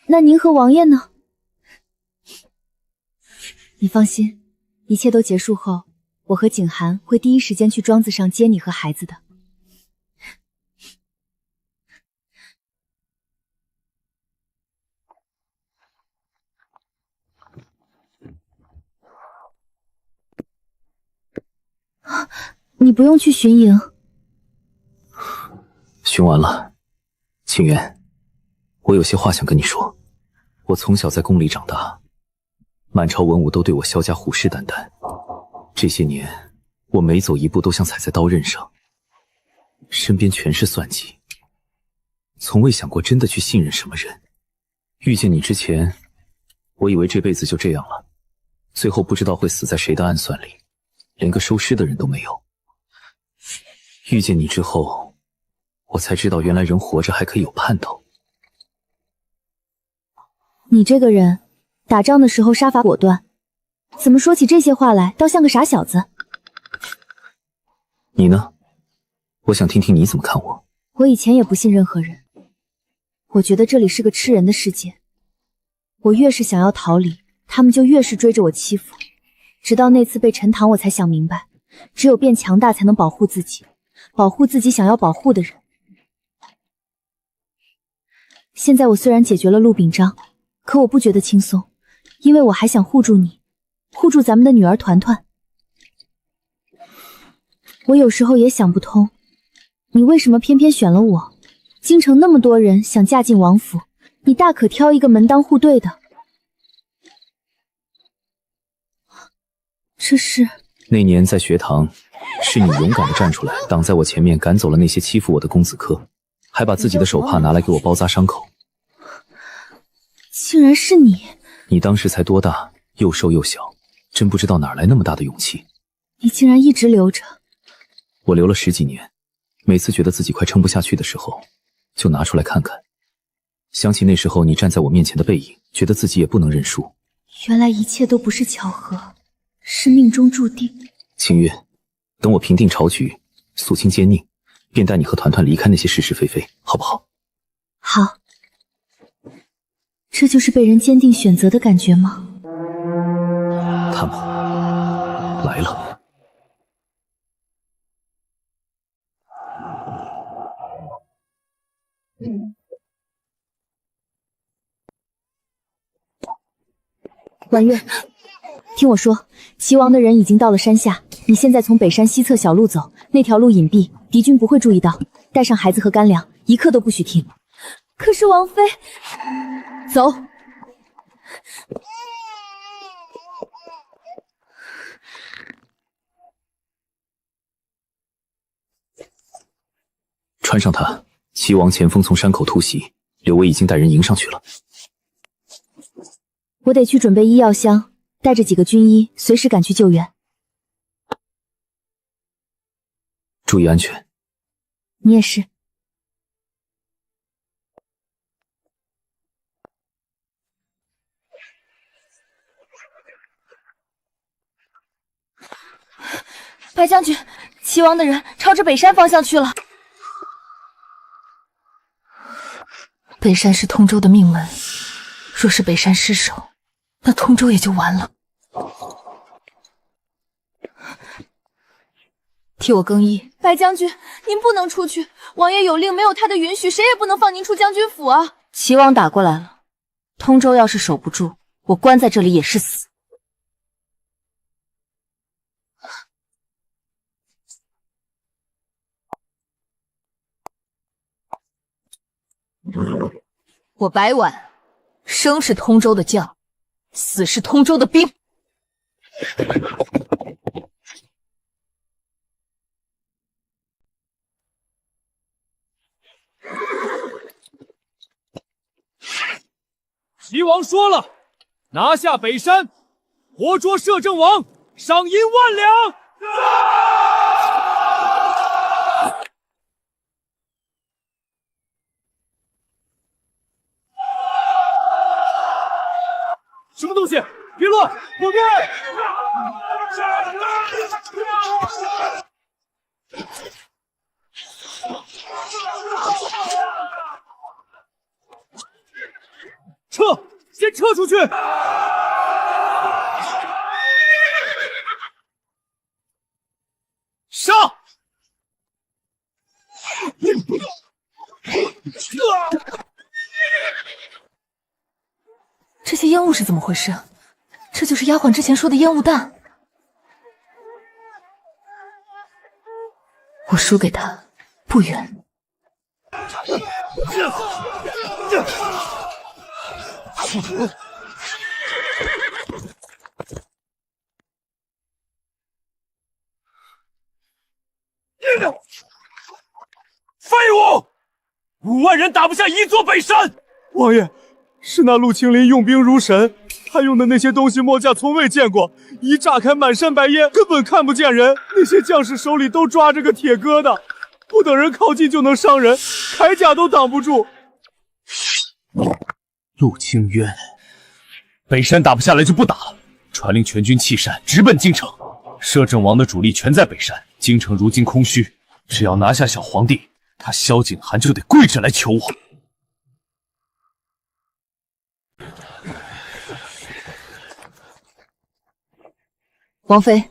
那您和王爷呢？你放心，一切都结束后，我和景寒会第一时间去庄子上接你和孩子的。你不用去巡营。巡完了。清源，我有些话想跟你说。我从小在宫里长大，满朝文武都对我萧家虎视眈眈。这些年，我每走一步都像踩在刀刃上，身边全是算计，从未想过真的去信任什么人。遇见你之前，我以为这辈子就这样了，最后不知道会死在谁的暗算里，连个收尸的人都没有。遇见你之后，我才知道原来人活着还可以有盼头。你这个人，打仗的时候杀伐果断，怎么说起这些话来，倒像个傻小子。你呢？我想听听你怎么看我。我以前也不信任何人，我觉得这里是个吃人的世界。我越是想要逃离，他们就越是追着我欺负。直到那次被陈塘，我才想明白，只有变强大才能保护自己，保护自己想要保护的人。现在我虽然解决了陆秉章，可我不觉得轻松，因为我还想护住你，护住咱们的女儿团团。我有时候也想不通，你为什么偏偏选了我？京城那么多人想嫁进王府，你大可挑一个门当户对的。这是那年在学堂，是你勇敢地站出来，挡在我前面，赶走了那些欺负我的公子科，还把自己的手帕拿来给我包扎伤口。竟然是你！你当时才多大，又瘦又小，真不知道哪来那么大的勇气。你竟然一直留着。我留了10几年，每次觉得自己快撑不下去的时候，就拿出来看看。想起那时候你站在我面前的背影，觉得自己也不能认输。原来一切都不是巧合，是命中注定。清月，等我平定朝局，肃清奸佞，便带你和团团离开那些是是非非，好不好？好。这就是被人坚定选择的感觉吗？他们来了。婉月，听我说，齐王的人已经到了山下，你现在从北山西侧小路走，那条路隐蔽，敌军不会注意到。带上孩子和干粮，一刻都不许停。可是王妃，走。穿上它。齐王前锋从山口突袭，刘威已经带人迎上去了。我得去准备医药箱，带着几个军医，随时赶去救援。注意安全。你也是。白将军，齐王的人朝着北山方向去了。北山是通州的命门，若是北山失守，那通州也就完了。替我更衣。白将军，您不能出去，王爷有令，没有他的允许，谁也不能放您出将军府啊！齐王打过来了，通州要是守不住，我关在这里也是死。我白婉，生是通州的将，死是通州的兵。齐王说了，拿下北山，活捉摄政王，赏银10000两。什么东西？别乱！躲开！撤！先撤出去！上！这些烟雾是怎么回事？这就是丫鬟之前说的烟雾弹。我输给他不远。废物！5万人打不下一座北山。王爷，是那陆青林用兵如神，他用的那些东西墨家从未见过，一炸开满山白烟，根本看不见人。那些将士手里都抓着个铁疙瘩，不等人靠近就能伤人，铠甲都挡不住。陆清渊，北山打不下来就不打了，传令全军弃山，直奔京城。摄政王的主力全在北山，京城如今空虚，只要拿下小皇帝，他萧景寒就得跪着来求我。王妃，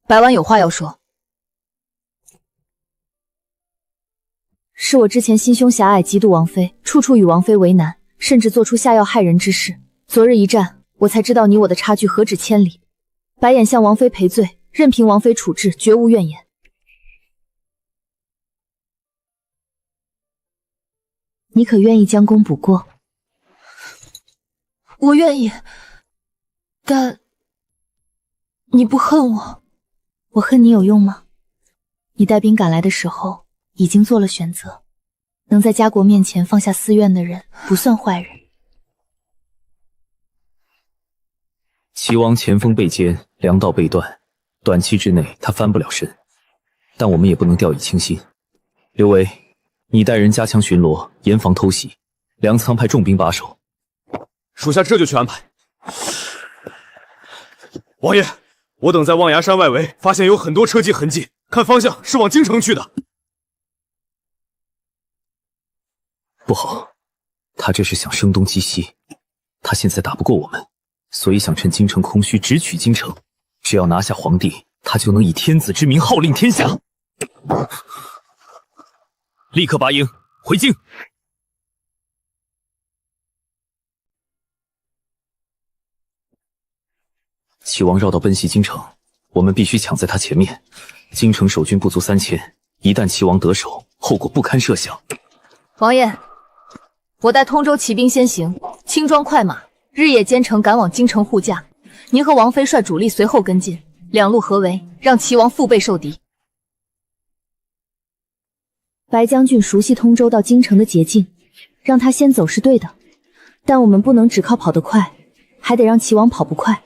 白婉有话要说。是我之前心胸狭隘，嫉妒王妃，处处与王妃为难，甚至做出下药害人之事。昨日一战，我才知道你我的差距何止千里。白眼向王妃赔罪，任凭王妃处置，绝无怨言。你可愿意将功补过？我愿意，但你不恨我？我恨你有用吗？你带兵赶来的时候，已经做了选择。能在家国面前放下私怨的人，不算坏人。齐王前锋被歼，粮道被断，短期之内他翻不了身，但我们也不能掉以轻心。刘维，你带人加强巡逻，严防偷袭，粮仓派重兵把守。属下这就去安排。王爷，我等在望崖山外围发现有很多车骑痕迹，看方向是往京城去的。不好，他这是想声东击西。他现在打不过我们，所以想趁京城空虚直取京城。只要拿下皇帝，他就能以天子之名号令天下。立刻拔营回京。齐王绕道奔袭京城，我们必须抢在他前面。京城守军不足3000，一旦齐王得手，后果不堪设想。王爷，我带通州骑兵先行，轻装快马，日夜兼程赶往京城护驾。您和王妃率主力随后跟进，两路合围，让齐王腹背受敌。白将军熟悉通州到京城的捷径，让他先走是对的，但我们不能只靠跑得快，还得让齐王跑不快。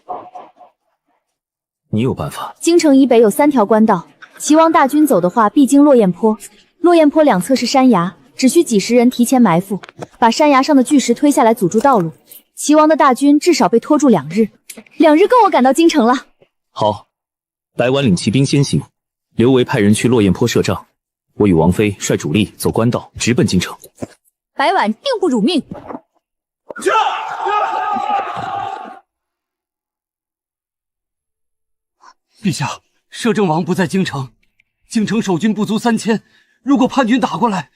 你有办法？京城以北有3条官道，齐王大军走的话必经落雁坡，落雁坡两侧是山崖，只需几十人提前埋伏，把山崖上的巨石推下来阻住道路。齐王的大军至少被拖住2日，2日够我赶到京城了。好，白婉领骑兵先行，刘维派人去落雁坡设帐，我与王妃率主力走官道，直奔京城。白婉定不辱命。陛下，摄政王不在京城，京城守军不足3000，如果叛军打过来，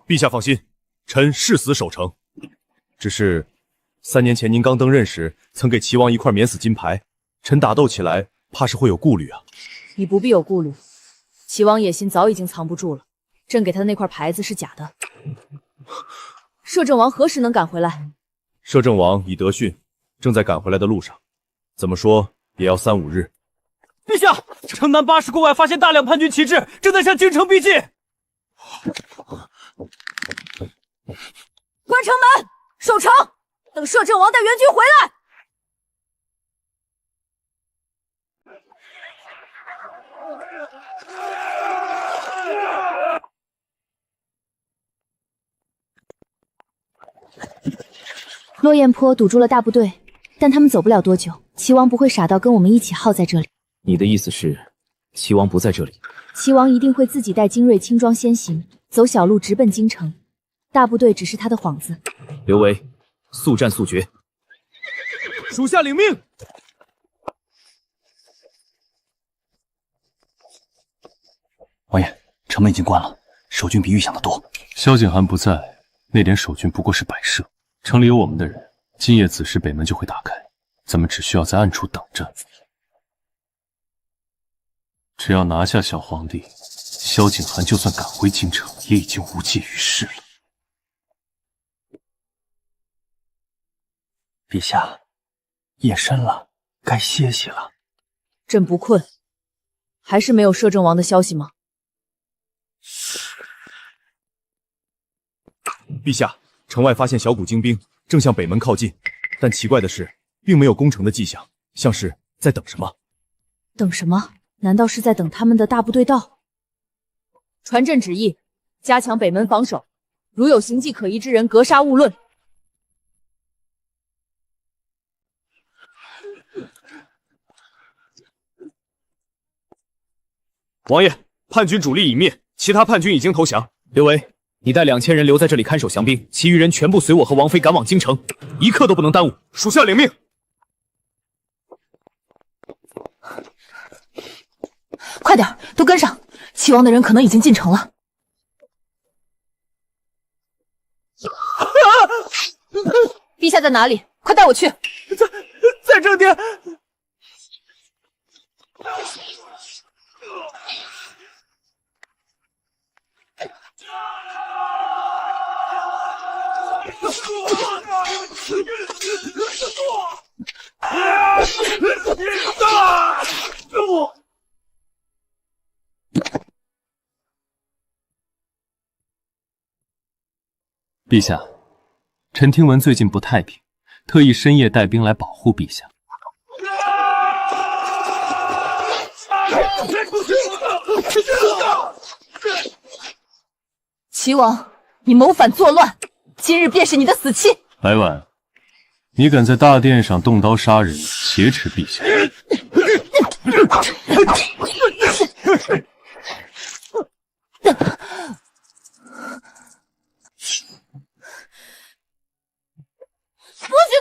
陛下放心，臣誓死守城。只是3年前您刚登任时，曾给齐王一块免死金牌，臣打斗起来怕是会有顾虑啊。你不必有顾虑，齐王野心早已经藏不住了。朕给他的那块牌子是假的。摄政王何时能赶回来？摄政王已得讯，正在赶回来的路上，怎么说也要3、5日。陛下，城南80沟外发现大量叛军旗帜，正在向京城逼近。关城门，守城，等摄政王带援军回来。落雁坡堵住了大部队，但他们走不了多久，齐王不会傻到跟我们一起耗在这里。你的意思是，齐王不在这里？齐王一定会自己带精锐轻装先行，走小路直奔京城，大部队只是他的幌子。刘维，速战速决。属下领命。王爷，城门已经关了，守军比预想的多。萧景寒不在，那点守军不过是摆设。城里有我们的人，今夜子时北门就会打开，咱们只需要在暗处等着。只要拿下小皇帝，萧景寒就算赶回京城，也已经无济于事了。陛下，夜深了，该歇息了。朕不困，还是没有摄政王的消息吗？陛下，城外发现小股精兵，正向北门靠近，但奇怪的是，并没有攻城的迹象，像是在等什么。等什么？难道是在等他们的大部队到？传朕旨意，加强北门防守，如有形迹可疑之人，格杀勿论。王爷，叛军主力已灭，其他叛军已经投降。刘维，你带2000人留在这里看守降兵，其余人全部随我和王妃赶往京城，一刻都不能耽误。属下领命。快点，都跟上！齐王的人可能已经进城了。陛下在哪里？快带我去！在正殿。陛下，臣听闻最近不太平，特意深夜带兵来保护陛下。齐王，你谋反作乱，今日便是你的死期！来晚，你敢在大殿上动刀杀人，挟持陛下？不许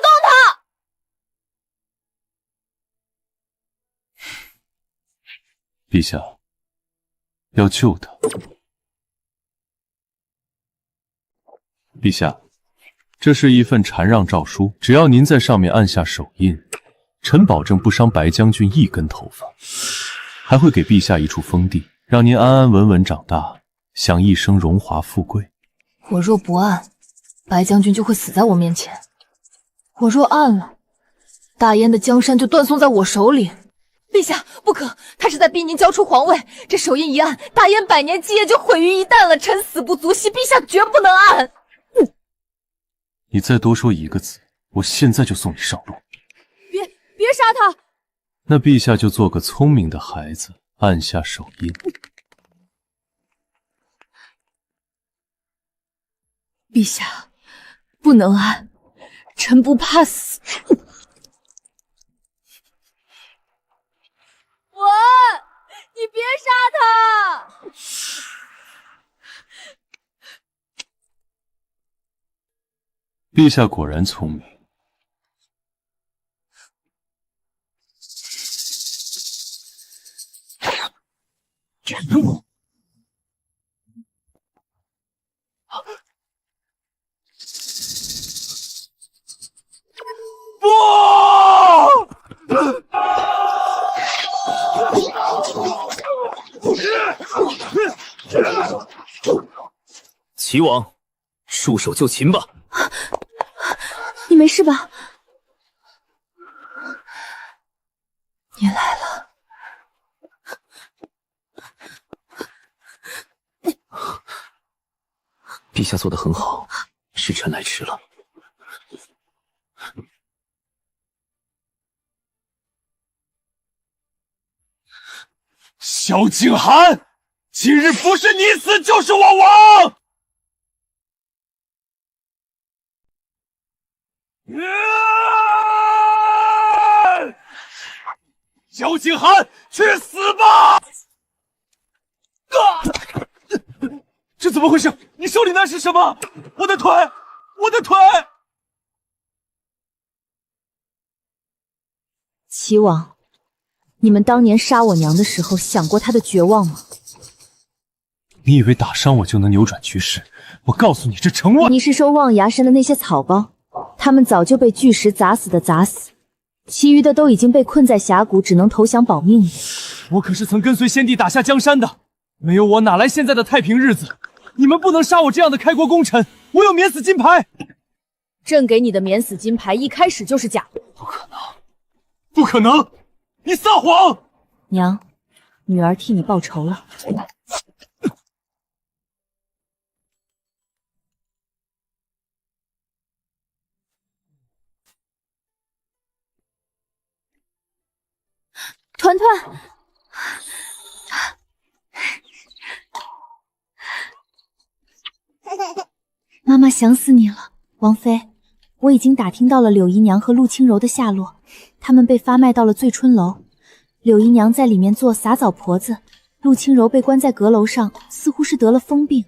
动他！陛下，要救他。陛下，这是一份禅让诏书，只要您在上面按下手印，臣保证不伤白将军一根头发，还会给陛下一处封地，让您安安稳稳长大，享一生荣华富贵。我若不按，白将军就会死在我面前；我若按了，大燕的江山就断送在我手里。陛下，不可！他是在逼您交出皇位。这手印一按，大燕100年基业就毁于一旦了。臣死不足惜，陛下绝不能按。你再多说一个字，我现在就送你上路。别杀他！那陛下就做个聪明的孩子，按下手印。陛下，不能按，臣不怕死。你别杀他！陛下果然聪明。齐王，束手就擒吧！你没事吧？你来了。陛下做得很好，是臣来迟了。萧景寒，今日不是你死就是我亡！萧景寒，去死吧！这怎么回事？你手里那是什么？我的腿！我的腿！齐王，你们当年杀我娘的时候，想过她的绝望吗？你以为打伤我就能扭转局势？我告诉你，这城外……你是说望崖山的那些草包，他们早就被巨石砸死的砸死，其余的都已经被困在峡谷，只能投降保命了。我可是曾跟随先帝打下江山的，没有我哪来现在的太平日子？你们不能杀我这样的开国功臣，我有免死金牌。朕给你的免死金牌一开始就是假的。不可能，不可能！你撒谎！娘，女儿替你报仇了。团团，妈妈想死你了，王妃。我已经打听到了柳姨娘和陆清柔的下落，他们被发卖到了醉春楼。柳姨娘在里面做洒澡婆子，陆清柔被关在阁楼上，似乎是得了疯病。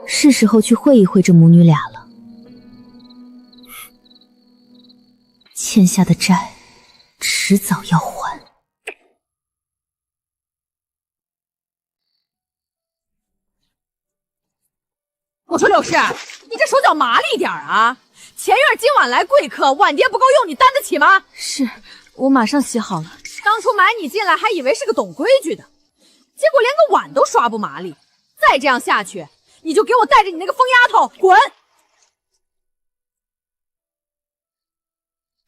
是时候去会一会这母女俩了。欠下的债，迟早要还。我说柳氏，你这手脚麻利一点啊！前院今晚来贵客，碗碟不够用，你担得起吗？是，我马上洗好了。当初买你进来还以为是个懂规矩的，结果连个碗都刷不麻利。再这样下去，你就给我带着你那个疯丫头滚！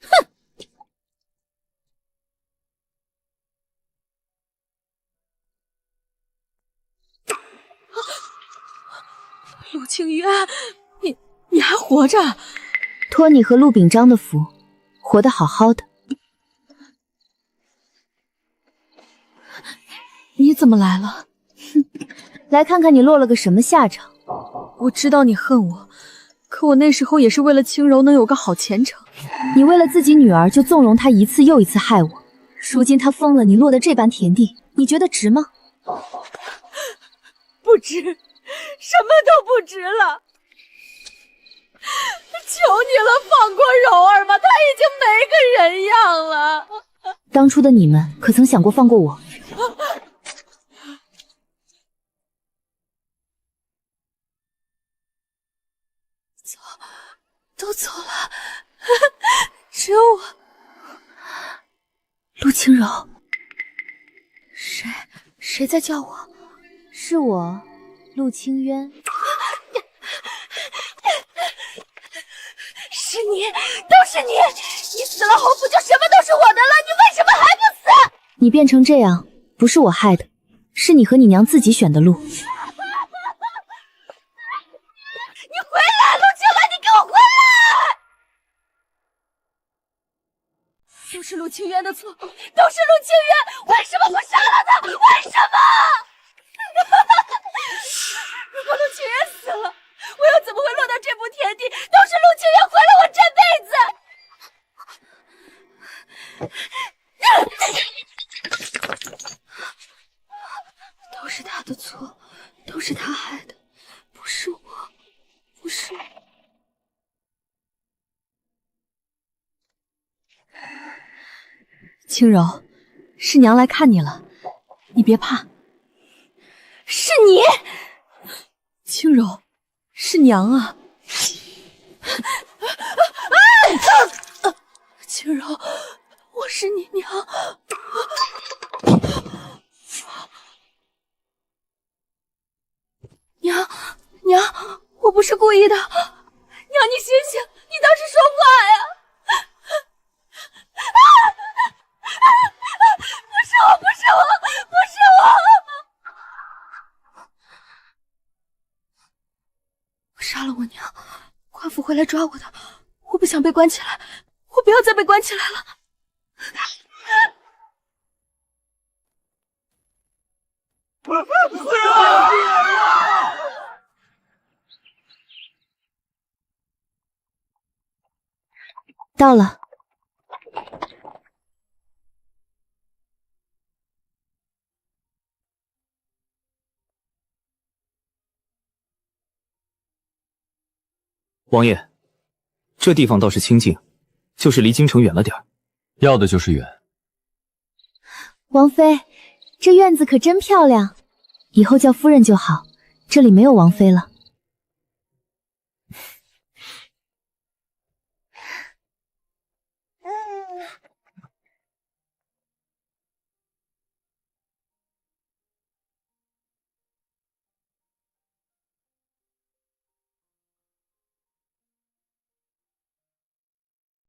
哼！陆清渊，你还活着？托你和陆秉章的福，活得好好的。你怎么来了？哼，来看看你落了个什么下场。我知道你恨我，可我那时候也是为了清柔能有个好前程。你为了自己女儿就纵容她一次又一次害我，如今她疯了，你落得这般田地，你觉得值吗？不值，什么都不值了。求你了，放过柔儿吧，她已经没个人样了。当初的你们可曾想过放过我？都走了，只有我。陆清柔，谁在叫我？是我，陆清渊。是你，都是你！你死了，侯府就什么都是我的了，你为什么还不死？你变成这样，不是我害的，是你和你娘自己选的路。你回来，陆清婉，你给我回来！都是陆清渊的错，都是陆清渊，为什么不杀了他？为什么？如果陆清渊死了，我又怎么会落到这步田地？都是陆清渊毁了我这辈子。都是他的错，都是他害的，不是我，不是我。清柔，是娘来看你了，你别怕。是你，清柔，是娘啊！清柔，我是你娘。娘，我不是故意的。娘，你醒醒，你倒是说话呀！不是我！我杀了我娘，官府会来抓我的，我不想被关起来，我不要再被关起来了。到了。王爷，这地方倒是清静，就是离京城远了点儿。要的就是远。王妃，这院子可真漂亮，以后叫夫人就好，这里没有王妃了。